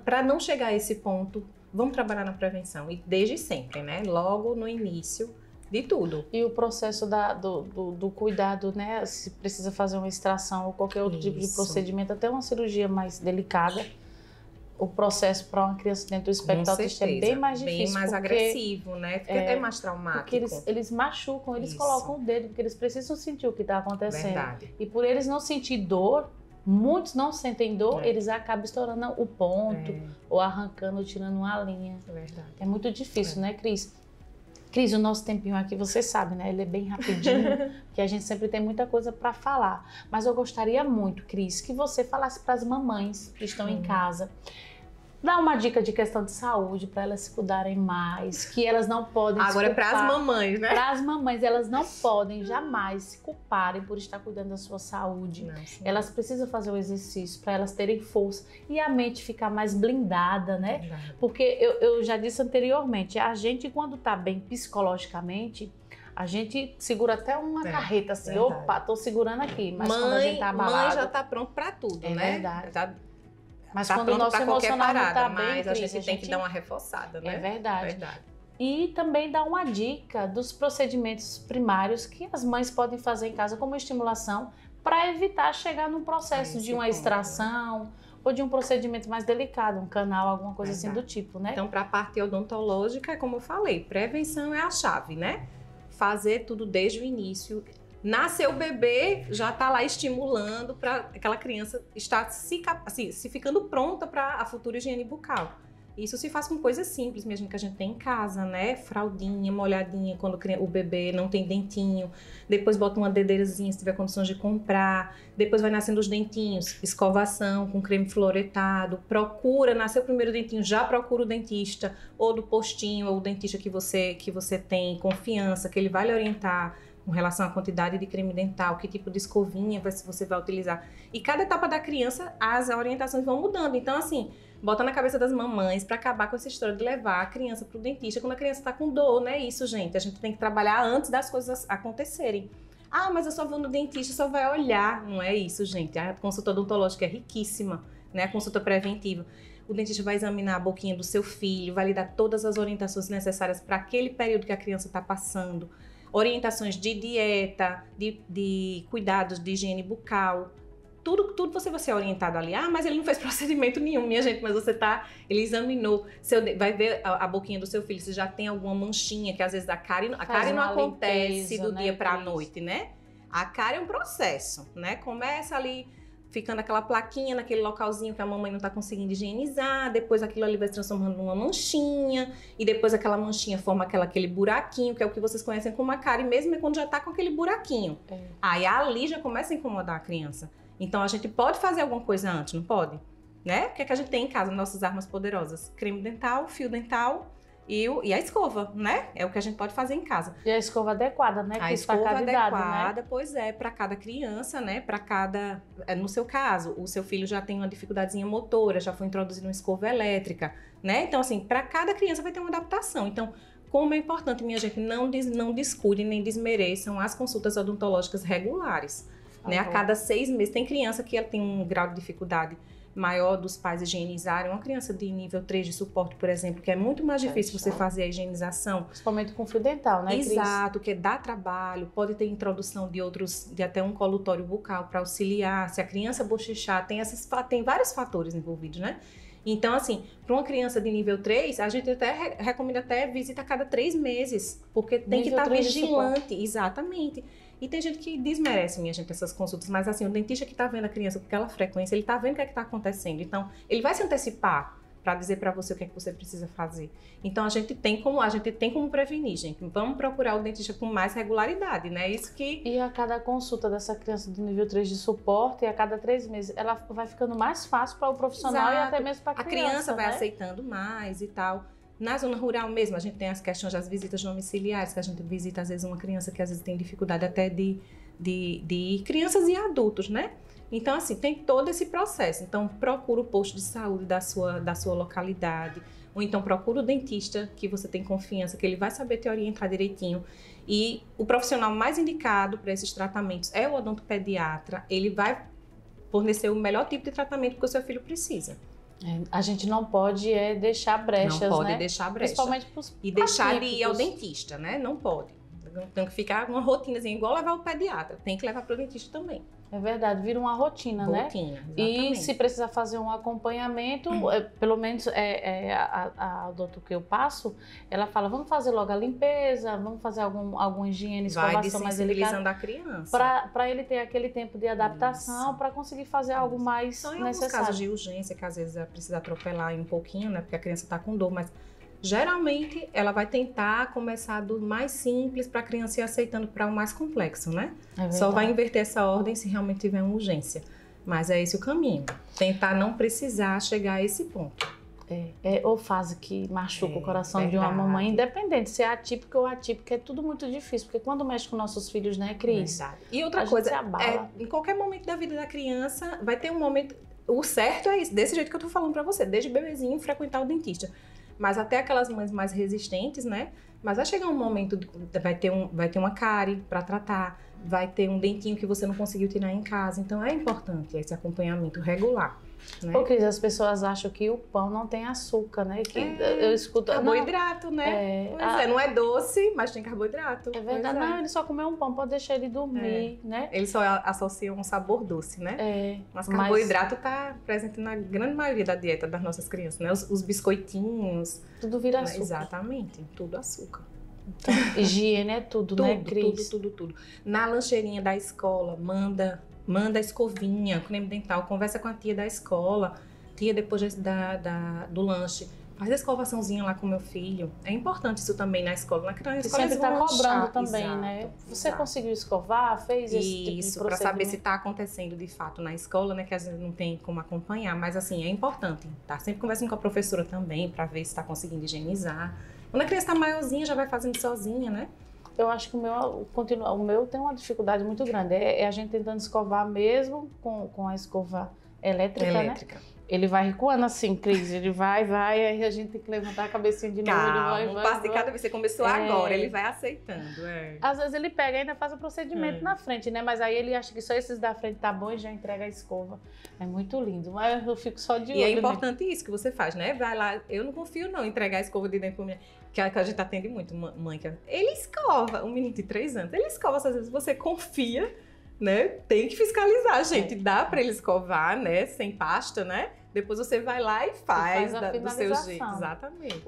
Para não chegar a esse ponto, vamos trabalhar na prevenção, e desde sempre, né? Logo no início de tudo. E o processo do cuidado, né? Se precisa fazer uma extração ou qualquer outro tipo de procedimento, até uma cirurgia mais delicada, o processo para uma criança dentro do espectro autista é bem mais difícil. Bem mais agressivo, né? Fica até mais traumático. Porque eles machucam, eles colocam o dedo, porque eles precisam sentir o que está acontecendo. Verdade. E por eles não sentir dor, muitos não sentem dor, eles acabam estourando o ponto, ou arrancando, tirando uma linha. É verdade. É muito difícil, né, Cris? Cris, o nosso tempinho aqui, você sabe, né? Ele é bem rapidinho, porque a gente sempre tem muita coisa para falar. Mas eu gostaria muito, Cris, que você falasse para as mamães que estão em casa. Dá uma dica de questão de saúde para elas se cuidarem mais, que elas não podem Agora é para as mamães, né? Para as mamães, elas não podem jamais se culparem por estar cuidando da sua saúde. Não, elas precisam fazer o exercício para elas terem força e a mente ficar mais blindada, né? Verdade. Porque eu já disse anteriormente, a gente quando tá bem psicologicamente, a gente segura até uma carreta assim, verdade. Opa, tô segurando aqui. Mas quando a gente tá abalado, mãe já tá pronto para tudo, né? Verdade. Mas tá quando o nosso emocional não tá bem, mas a gente tem que dar uma reforçada, né? É verdade. E também dar uma dica dos procedimentos primários que as mães podem fazer em casa como estimulação para evitar chegar num processo de uma extração ou de um procedimento mais delicado, um canal, alguma coisa assim do tipo, né? Então, para a parte odontológica, como eu falei, prevenção é a chave, né? Fazer tudo desde o início. Nasceu o bebê, já está lá estimulando para aquela criança estar se ficando pronta para a futura higiene bucal. Isso se faz com coisas simples mesmo que a gente tem em casa, né? Fraldinha, molhadinha quando o bebê não tem dentinho. Depois bota uma dedeirazinha se tiver condições de comprar. Depois vai nascendo os dentinhos, escovação com creme fluoretado. Nasceu o primeiro dentinho, já procura o dentista ou do postinho ou o dentista que você tem confiança, que ele vai lhe orientar com relação à quantidade de creme dental, que tipo de escovinha você vai utilizar. E cada etapa da criança, as orientações vão mudando. Então, assim, bota na cabeça das mamães para acabar com essa história de levar a criança pro dentista quando a criança tá com dor, não é isso, gente. A gente tem que trabalhar antes das coisas acontecerem. Ah, mas eu só vou no dentista, só vai olhar. Não é isso, gente. A consulta odontológica é riquíssima, né? A consulta preventiva. O dentista vai examinar a boquinha do seu filho, vai lhe dar todas as orientações necessárias para aquele período que a criança está passando. Orientações de dieta, de cuidados de higiene bucal, tudo você vai ser orientado ali. Ah, mas ele não fez procedimento nenhum, minha gente, mas ele examinou, vai ver a boquinha do seu filho, se já tem alguma manchinha, que às vezes a cárie não acontece do dia para a noite, né? A cárie é um processo, né? Começa ali ficando aquela plaquinha naquele localzinho que a mamãe não está conseguindo higienizar, depois aquilo ali vai se transformando numa manchinha, e depois aquela manchinha forma aquele buraquinho, que é o que vocês conhecem como a cárie, mesmo é quando já está com aquele buraquinho. Aí ali já começa a incomodar a criança. Então a gente pode fazer alguma coisa antes, não pode? Né? O que é que a gente tem em casa, nossas armas poderosas? Creme dental, fio dental e a escova, né? É o que a gente pode fazer em casa. E a escova adequada, né? A escova adequada, pois é, para cada criança, né? Para cada... No seu caso, o seu filho já tem uma dificuldadezinha motora, já foi introduzido uma escova elétrica, né? Então, assim, para cada criança vai ter uma adaptação. Então, como é importante, minha gente, não descuide nem desmereçam as consultas odontológicas regulares, né? A cada 6 meses. Tem criança que ela tem um grau de dificuldade maior dos pais higienizarem. Uma criança de nível 3 de suporte, por exemplo, que é muito mais difícil você fazer a higienização. Principalmente com fio dental, né, Cris? Exato, que dá trabalho, pode ter introdução de até um colutório bucal para auxiliar. Se a criança bochechar, tem vários fatores envolvidos, né? Então, assim, para uma criança de nível 3, a gente até recomenda até visita a cada 3 meses, porque tem que estar vigilante. Exatamente. E tem gente que desmerece, minha gente, essas consultas, mas assim, o dentista que está vendo a criança com aquela frequência, ele está vendo o que é que está acontecendo. Então, ele vai se antecipar para dizer para você o que é que você precisa fazer. Então, a gente tem como prevenir, gente. Vamos procurar o dentista com mais regularidade, né? Isso que... E a cada consulta dessa criança do nível 3 de suporte, a cada 3 meses, ela vai ficando mais fácil para o profissional. Exato. E até mesmo para a criança. A criança vai, né? Aceitando mais e tal. Na zona rural mesmo, a gente tem as questões das visitas domiciliares, que a gente visita, às vezes, uma criança que às vezes tem dificuldade até de crianças e adultos, né? Então, assim, tem todo esse processo. Então, procura o posto de saúde da sua localidade, ou então procura o dentista que você tem confiança, que ele vai saber te orientar direitinho. E o profissional mais indicado para esses tratamentos é o odontopediatra. Ele vai fornecer o melhor tipo de tratamento que o seu filho precisa. A gente não pode deixar brechas, né? Não pode deixar brechas. Principalmente pros E deixar de ir ao dentista, né? Não pode. Tem que ficar uma rotinazinha, igual levar o pediatra. Tem que levar para o dentista também. É verdade, vira uma rotina, né? Exatamente. E se precisar fazer um acompanhamento, pelo menos a odonto que eu passo, ela fala, vamos fazer logo a limpeza, vamos fazer alguma higiene, escovação mais delicada. A criança. Para ele ter aquele tempo de adaptação, para conseguir fazer algo mais São em necessário. Alguns casos de urgência, que às vezes precisa atropelar um pouquinho, né? Porque a criança está com dor, mas... Geralmente, ela vai tentar começar do mais simples para a criança ir aceitando para o mais complexo, né? Só vai inverter essa ordem se realmente tiver uma urgência. Mas é esse o caminho. Tentar não precisar chegar a esse ponto. Ou fase que machuca o coração de uma mamãe, independente se é atípica ou atípica, é tudo muito difícil. Porque quando mexe com nossos filhos, né, Cris? Verdade. E outra coisa, em qualquer momento da vida da criança, vai ter um momento... O certo é isso, desse jeito que eu tô falando para você. Desde bebezinho, frequentar o dentista. Mas até aquelas mães mais resistentes, né? Mas vai chegar um momento, vai ter uma cárie para tratar, vai ter um dentinho que você não conseguiu tirar em casa. Então é importante esse acompanhamento regular. Né? Ô, Cris, as pessoas acham que o pão não tem açúcar, né? Que eu escuto... Carboidrato, né? Não é doce, mas tem carboidrato. É verdade. Não, ele só comeu um pão, pode deixar ele dormir, né? Eles só associam um sabor doce, né? Mas carboidrato está presente na grande maioria da dieta das nossas crianças, né? Os biscoitinhos. Tudo vira açúcar. Exatamente, tudo açúcar. Então, higiene é tudo, né, Cris? Tudo. Na lancheirinha da escola, manda a escovinha, creme dental, conversa com a tia da escola, tia depois do lanche, faz a escovaçãozinha lá com o meu filho. É importante isso também na escola. Na escola sempre tá cobrando também, né? Você conseguiu escovar, fez esse tipo de procedimento? Isso, para saber se está acontecendo de fato na escola, né? Que às vezes não tem como acompanhar, mas assim, é importante. Tá sempre conversando com a professora também, para ver se está conseguindo higienizar. Quando a criança está maiorzinha, já vai fazendo sozinha, né? Eu acho que o meu tem uma dificuldade muito grande. É a gente tentando escovar mesmo com a escova elétrica, né? Ele vai recuando assim, Cris. Ele vai, aí a gente tem que levantar a cabecinha de novo. Calma, ele vai, passo de cada vez. Você começou agora, ele vai aceitando. Às vezes ele pega e ainda faz o procedimento na frente, né? Mas aí ele acha que só esses da frente tá bom e já entrega a escova. É muito lindo, mas eu fico só de olho. E é importante isso que você faz, né? Vai lá, eu não confio não em entregar a escova de dentro pra minha... Que a gente atende muito, mãe. Ele escova, um menino de 3 anos, ele escova, às vezes você confia, né? Tem que fiscalizar, gente. Dá pra ele escovar, né? Sem pasta, né? Depois você vai lá e faz do seu jeito. Exatamente.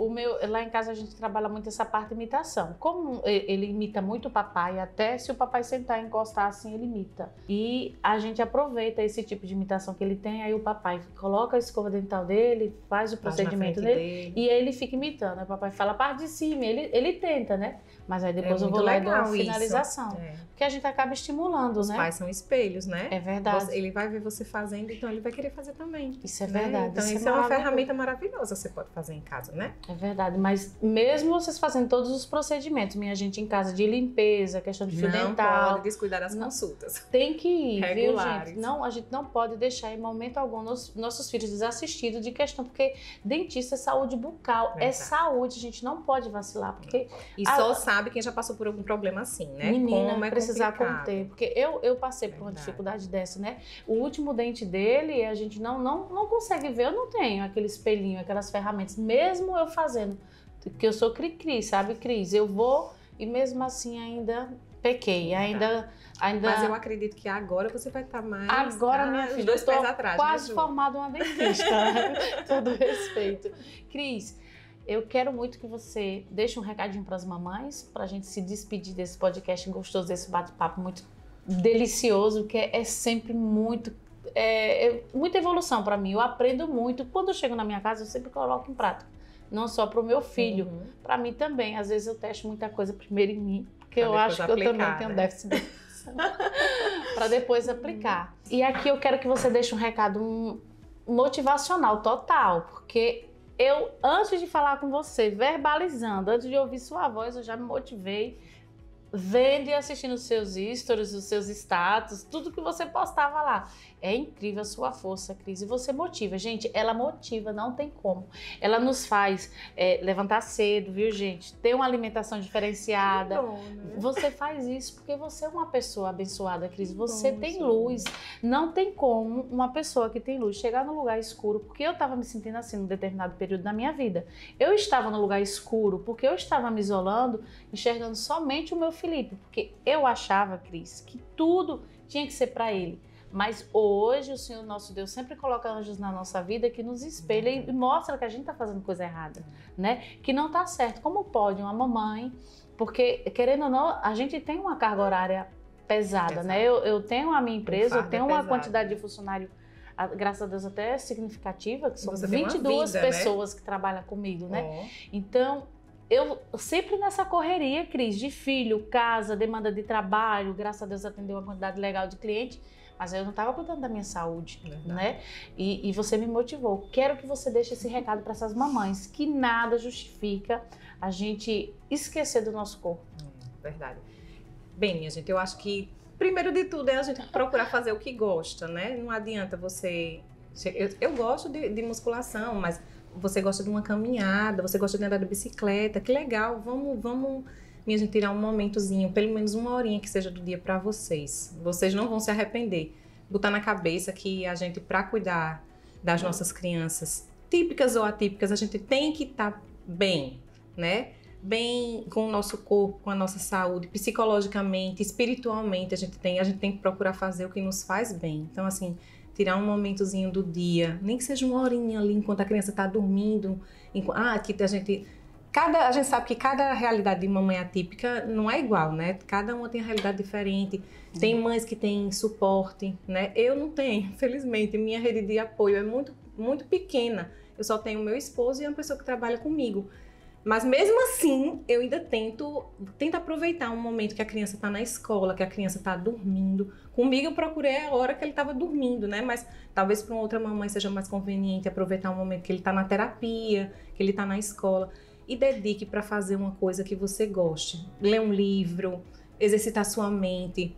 Lá em casa a gente trabalha muito essa parte de imitação. Como ele imita muito o papai, até se o papai sentar e encostar assim, ele imita. E a gente aproveita esse tipo de imitação que ele tem, aí o papai coloca a escova dental dele, faz o procedimento dele e ele fica imitando. Aí o papai fala a parte de cima, ele tenta, né? Mas aí depois eu vou lá e dou uma finalização. Porque a gente acaba estimulando, né? Os pais são espelhos, né? É verdade. Ele vai ver você fazendo, então ele vai querer fazer também. Isso é verdade. Então, isso é uma ferramenta maravilhosa que você pode fazer em casa, né? É verdade, mas mesmo vocês fazendo todos os procedimentos, minha gente, em casa de limpeza, questão de fio dental... Não pode descuidar das consultas. Tem que ir, regulares. Viu, gente? Não, a gente não pode deixar em momento algum nossos filhos desassistidos de questão, porque dentista é saúde bucal, verdade. É saúde, a gente não pode vacilar, porque... E só sabe quem já passou por algum problema assim, né? Menina, como é precisar complicado. conter, porque eu passei por uma dificuldade dessa, né? O último dente dele, a gente não consegue ver, eu não tenho aquele espelhinho, aquelas ferramentas, mesmo eu fazendo, porque eu sou cri-cri, sabe, Cris? Eu vou e mesmo assim ainda pequei, ainda... Mas eu acredito que agora você vai estar mais... Agora, minha filha, dois pés atrás, quase formada uma dentista, todo respeito. Cris, eu quero muito que você deixe um recadinho para as mamães, para a gente se despedir desse podcast gostoso, desse bate-papo muito delicioso, que é sempre muita evolução para mim. Eu aprendo muito. Quando eu chego na minha casa, eu sempre coloco em prática. Não só para o meu filho, para mim também. Às vezes eu testo muita coisa primeiro em mim, porque eu acho que eu também tenho déficit de atenção, para depois aplicar. E aqui eu quero que você deixe um recado motivacional total, porque eu, antes de falar com você, verbalizando, antes de ouvir sua voz, eu já me motivei, vendo e assistindo os seus stories, os seus status, tudo que você postava lá. É incrível a sua força, Cris, e você motiva. Gente, ela motiva, não tem como. Ela nos faz levantar cedo, viu, gente? Ter uma alimentação diferenciada. Bom, né? Você faz isso porque você é uma pessoa abençoada, Cris. Você tem luz. Não tem como uma pessoa que tem luz chegar num lugar escuro, porque eu estava me sentindo assim num determinado período da minha vida. Eu estava no lugar escuro porque eu estava me isolando, enxergando somente o meu Felipe, porque eu achava, Cris, que tudo tinha que ser para ele. Mas hoje o Senhor nosso Deus sempre coloca anjos na nossa vida que nos espelha e mostra que a gente está fazendo coisa errada, né? Que não está certo. Como pode uma mamãe, porque querendo ou não, a gente tem uma carga horária pesada, né? Eu tenho a minha empresa, eu tenho uma quantidade de funcionário, graças a Deus, até significativa, que são 22 pessoas, né, que trabalham comigo, né? Então, eu sempre nessa correria, Cris, de filho, casa, demanda de trabalho, graças a Deus atendeu uma quantidade legal de cliente, mas eu não estava cuidando da minha saúde, né? E você me motivou. Quero que você deixe esse recado para essas mamães, que nada justifica a gente esquecer do nosso corpo. Verdade. Bem, minha gente, eu acho que primeiro de tudo é a gente procurar fazer o que gosta, né? Não adianta você... Eu gosto de musculação, mas você gosta de uma caminhada, você gosta de andar de bicicleta, que legal, vamos, minha gente, tirar um momentozinho, pelo menos uma horinha que seja do dia para vocês. Vocês não vão se arrepender. Botar na cabeça que a gente, para cuidar das nossas crianças, típicas ou atípicas, a gente tem que estar bem, né? Bem com o nosso corpo, com a nossa saúde, psicologicamente, espiritualmente, a gente tem que procurar fazer o que nos faz bem. Então, assim, tirar um momentozinho do dia, nem que seja uma horinha ali enquanto a criança está dormindo. Que a gente sabe que cada realidade de mamãe atípica não é igual, né? Cada uma tem uma realidade diferente. Tem mães que têm suporte, né? Eu não tenho, felizmente. Minha rede de apoio é muito, muito pequena. Eu só tenho o meu esposo e uma pessoa que trabalha comigo. Mas mesmo assim, eu ainda tento aproveitar um momento que a criança está na escola, que a criança está dormindo. Comigo eu procurei a hora que ele estava dormindo, né? Mas talvez para uma outra mamãe seja mais conveniente aproveitar um momento que ele está na terapia, que ele está na escola. E dedique para fazer uma coisa que você goste. Ler um livro, exercitar sua mente,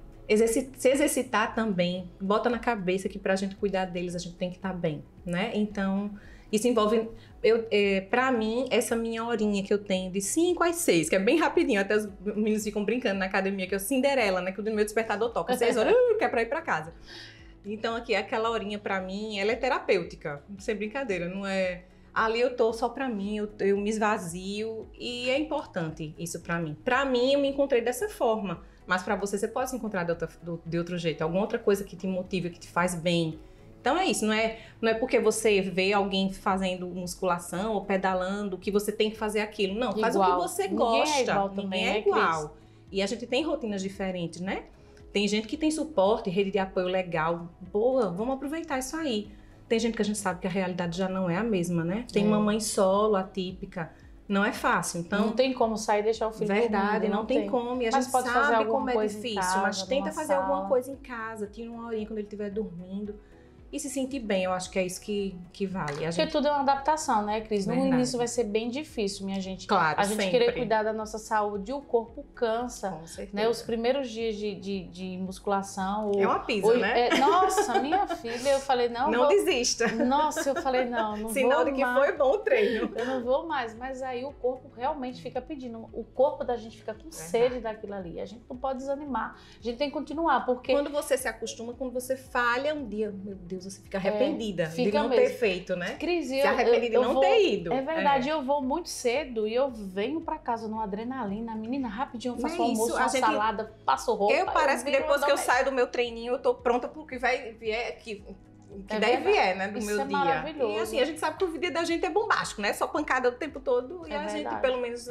se exercitar também. Bota na cabeça que para a gente cuidar deles a gente tem que estar bem, né? Então... Isso envolve, pra mim, essa minha horinha que eu tenho de 5 às 6, que é bem rapidinho, até os meninos ficam brincando na academia, que eu Cinderela, né, que o meu despertador toca 6 horas, que é pra ir pra casa. Então, aqui, aquela horinha pra mim, ela é terapêutica, sem brincadeira, não é... Ali eu tô só pra mim, eu me esvazio, e é importante isso pra mim. Pra mim, eu me encontrei dessa forma, mas pra você pode se encontrar de outro jeito, alguma outra coisa que te motiva, que te faz bem. Então é isso, não é porque você vê alguém fazendo musculação ou pedalando que você tem que fazer aquilo. Não, faz o que você gosta. Ninguém é igual. E a gente tem rotinas diferentes, né? Tem gente que tem suporte, rede de apoio legal. Boa, vamos aproveitar isso aí. Tem gente que a gente sabe que a realidade já não é a mesma, né? Tem mamãe solo, atípica. Não é fácil, então... Não tem como sair e deixar o filho Verdade, não tem como. E a gente pode sabe como é coisa difícil. Casa, mas tenta fazer alguma coisa em casa. Tira uma horinha quando ele estiver dormindo. e se sentir bem. Eu acho que é isso que vale. Porque tudo é uma adaptação, né, Cris? No início vai ser bem difícil, minha gente. Claro, a gente sempre. querer cuidar da nossa saúde, o corpo cansa. Com certeza. Né? Os primeiros dias de musculação. É uma pizza, né? Nossa, minha filha, eu falei, não desista. Nossa, eu falei, não vou Sinal de que mais. foi bom o treino. Eu não vou mais. Mas aí o corpo realmente fica pedindo. O corpo da gente fica com sede daquilo ali. A gente não pode desanimar. A gente tem que continuar, porque... Quando você se acostuma, quando você falha um dia, meu Deus, você fica arrependida de não ter feito, né? Cris, se arrependida de não ter ido. É verdade, eu vou muito cedo e eu venho pra casa numa adrenalina. Menina, rapidinho, eu faço um almoço, uma salada, passo roupa. Parece que depois que eu saio do meu treininho, eu tô pronta pro que vai vier, que daí vier, né, do isso meu dia. Maravilhoso. E assim, a gente sabe que o dia da gente é bombástico, né? Só pancada o tempo todo. E a gente, pelo menos...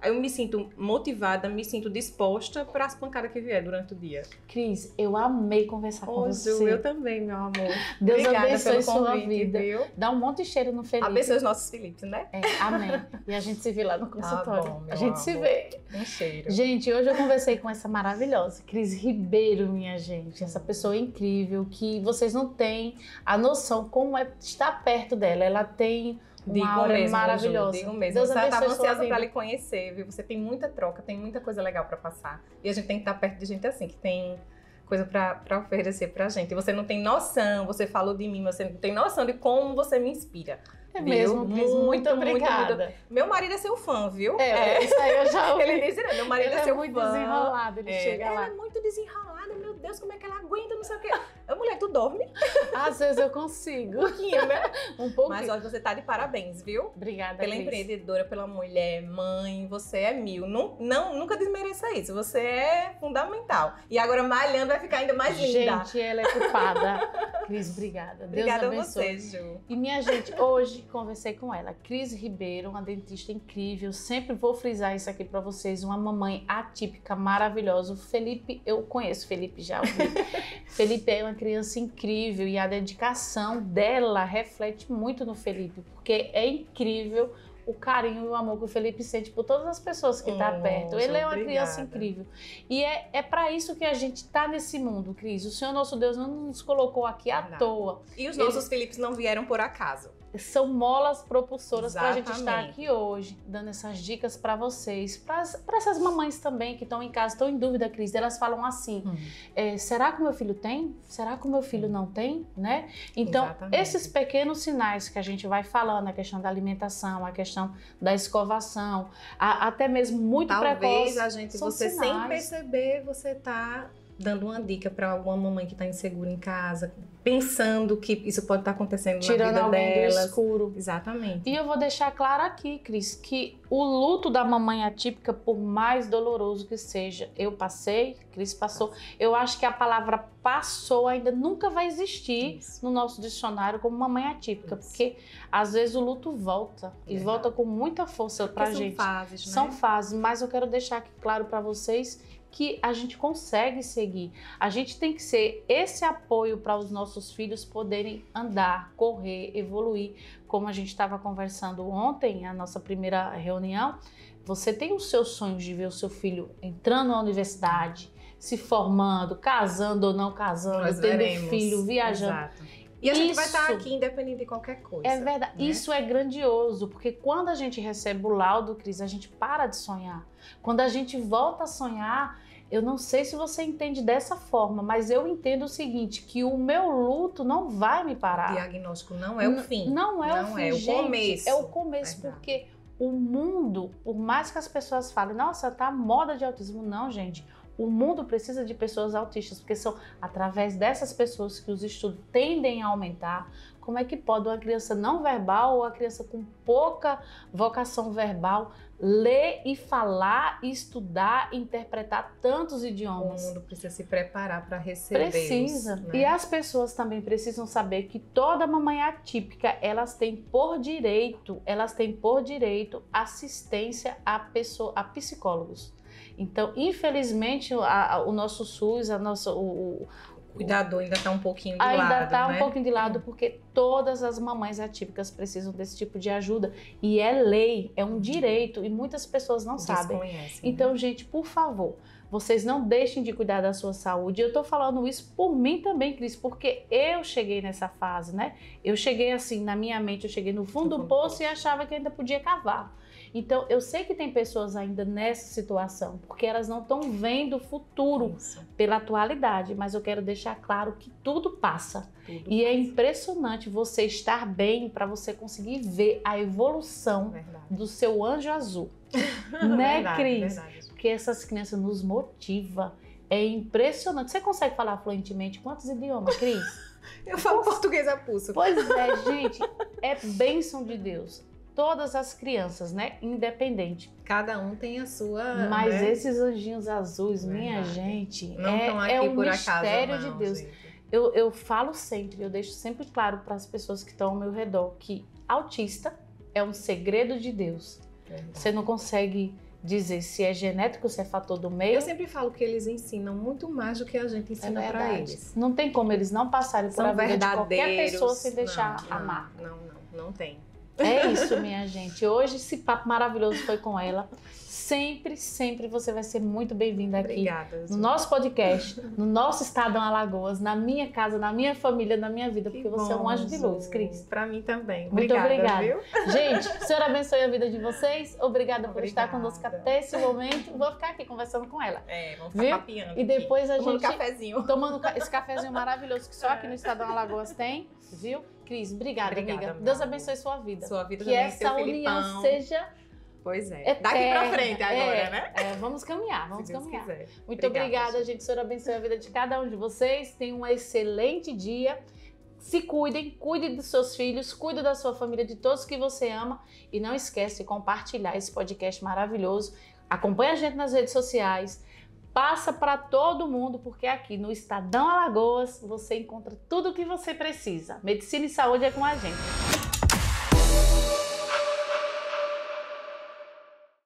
Eu me sinto motivada, me sinto disposta para as pancadas que vier durante o dia. Cris, eu amei conversar com você. Eu também, meu amor. Deus Obrigada abençoe pelo sua convite, vida. Viu? Dá um monte de cheiro no Felipe. Abençoe os nossos Filipes, né? Amém. E a gente se vê lá no consultório. Bom, a gente se vê. Um cheiro. Gente, hoje eu conversei com essa maravilhosa Cris Ribeiro, minha gente. Essa pessoa incrível que vocês não têm a noção como é estar perto dela. Ela tem... uma aura maravilhosa. Digo mesmo. Você estava ansiosa para lhe conhecer, viu? Você tem muita troca, tem muita coisa legal para passar. E a gente tem que estar perto de gente assim, que tem coisa para oferecer pra gente. E você não tem noção, você falou de mim, você não tem noção de como você me inspira. É mesmo, Cris, muito obrigada. Muito. Meu marido é seu fã, viu? Isso aí eu já ouvi. Ele disse, meu marido é seu fã. Ele é muito desenrolado, ele chega lá. Ela é muito desenrolada, meu Deus, como é que ela aguenta, não sei o quê. Mulher, tu dorme? Às vezes eu consigo. Um pouquinho, né? Um pouquinho. Mas olha, você tá de parabéns, viu? Obrigada, pela Cris. Empreendedora, pela mulher, mãe, você é mil. Nunca desmereça isso, você é fundamental. E agora malhando vai ficar ainda mais linda. Gente, ela é culpada. Cris, obrigada. Obrigada Deus abençoe. A você, Ju. E minha gente, hoje conversei com ela, Cris Ribeiro, uma dentista incrível. Sempre vou frisar isso aqui pra vocês, uma mamãe atípica, maravilhosa. O Felipe, eu conheço o Felipe já. Felipe é uma criança incrível e a dedicação dela reflete muito no Felipe, porque é incrível o carinho e o amor que o Felipe sente por todas as pessoas que estão perto. Ele é uma criança incrível. E é para isso que a gente está nesse mundo, Cris. O Senhor nosso Deus não nos colocou aqui à toa. E os nossos Filipes não vieram por acaso. São molas propulsoras para a gente estar aqui hoje, dando essas dicas para vocês, para essas mamães também que estão em casa, estão em dúvida, Cris. Elas falam assim, será que o meu filho tem? Será que o meu filho não tem? Né? Então, esses pequenos sinais que a gente vai falando, a questão da alimentação, a questão da escovação, até mesmo muito precoce. Talvez você sem perceber, você tá dando uma dica para alguma mamãe que está insegura em casa, pensando que isso pode estar acontecendo tirando na vida delas. Do escuro. Exatamente. E eu vou deixar claro aqui, Cris, que o luto da mamãe atípica, por mais doloroso que seja, eu passei, Cris passou, eu acho que a palavra passou ainda nunca vai existir no nosso dicionário como mamãe atípica, porque às vezes o luto volta e volta com muita força pra gente. São fases, né? São fases, mas eu quero deixar aqui claro para vocês que a gente consegue seguir. A gente tem que ser esse apoio para os nossos filhos poderem andar, correr, evoluir. Como a gente estava conversando ontem, a nossa primeira reunião, você tem os seus sonhos de ver o seu filho entrando na universidade, se formando, casando ou não casando, tendo filho, viajando. Exato. E a gente vai estar aqui independente de qualquer coisa. É verdade. Né? Isso é grandioso, porque quando a gente recebe o laudo, Cris, a gente para de sonhar. Quando a gente volta a sonhar, eu não sei se você entende dessa forma, mas eu entendo o seguinte, que o meu luto não vai me parar. O diagnóstico não é o fim. Não é o fim, é o começo. É o começo, porque o mundo, por mais que as pessoas falem, nossa, tá moda de autismo. Não, gente. O mundo precisa de pessoas autistas, porque são através dessas pessoas que os estudos tendem a aumentar. Como é que pode uma criança não verbal ou uma criança com pouca vocação verbal ler e falar, estudar, interpretar tantos idiomas? O mundo precisa se preparar para receber. Precisa. Né? E as pessoas também precisam saber que toda mamãe atípica, elas têm por direito assistência a psicólogos. Então, infelizmente, o nosso SUS, o cuidador ainda está um pouquinho de lado. Ainda está né? um pouquinho de lado, porque todas as mamães atípicas precisam desse tipo de ajuda. E é lei, é um direito, e muitas pessoas não sabem. Desconhecem. Então, gente, por favor, vocês não deixem de cuidar da sua saúde. Eu tô falando isso por mim também, Cris, porque eu cheguei nessa fase, né? Eu cheguei assim, na minha mente, eu cheguei no fundo do poço e achava que ainda podia cavar. Então, eu sei que tem pessoas ainda nessa situação, porque elas não estão vendo o futuro pela atualidade, mas eu quero deixar claro que tudo passa. É impressionante você estar bem para você conseguir ver a evolução do seu anjo azul. Né, Cris? Porque essas crianças nos motivam. É impressionante. Você consegue falar fluentemente quantos idiomas, Cris? Eu falo português a pulso. Pois é, gente. É bênção de Deus. Todas as crianças, né? Independente. Cada um tem a sua... Mas esses anjinhos azuis, minha gente, é um mistério de Deus. Eu falo sempre, eu deixo sempre claro para as pessoas que estão ao meu redor que autista é um segredo de Deus. Você não consegue dizer se é genético, se é fator do meio. Eu sempre falo que eles ensinam muito mais do que a gente ensina para eles. Não tem como eles não passarem por a vida de qualquer pessoa sem deixar amar. Não tem. É isso, minha gente. Hoje esse papo maravilhoso foi com ela. Sempre, sempre você vai ser muito bem-vinda aqui. Obrigada, no nosso podcast, no nosso Estadão Alagoas, na minha casa, na minha família, na minha vida, porque você é um anjo de luz, Cris. Para mim também. Muito obrigada. Viu? Gente, o Senhor abençoe a vida de vocês. Obrigada por estar conosco até esse momento. Vou ficar aqui conversando com ela. Vamos ficar papiando. E depois tomando um cafezinho. Tomando esse cafezinho maravilhoso que só aqui no Estadão Alagoas tem, viu? Cris, obrigada, amiga. Deus abençoe sua vida. Sua vida que também, essa união seja... Pois é. Eterna. Daqui pra frente agora, né? Vamos caminhar, vamos caminhar. Quiser. Muito obrigada, gente. Senhor abençoe a vida de cada um de vocês. Tenham um excelente dia. Se cuidem, cuide dos seus filhos, cuide da sua família, de todos que você ama. E não esquece de compartilhar esse podcast maravilhoso. Acompanhe a gente nas redes sociais. Passa para todo mundo, porque aqui no Estadão Alagoas você encontra tudo o que você precisa. Medicina e saúde é com a gente.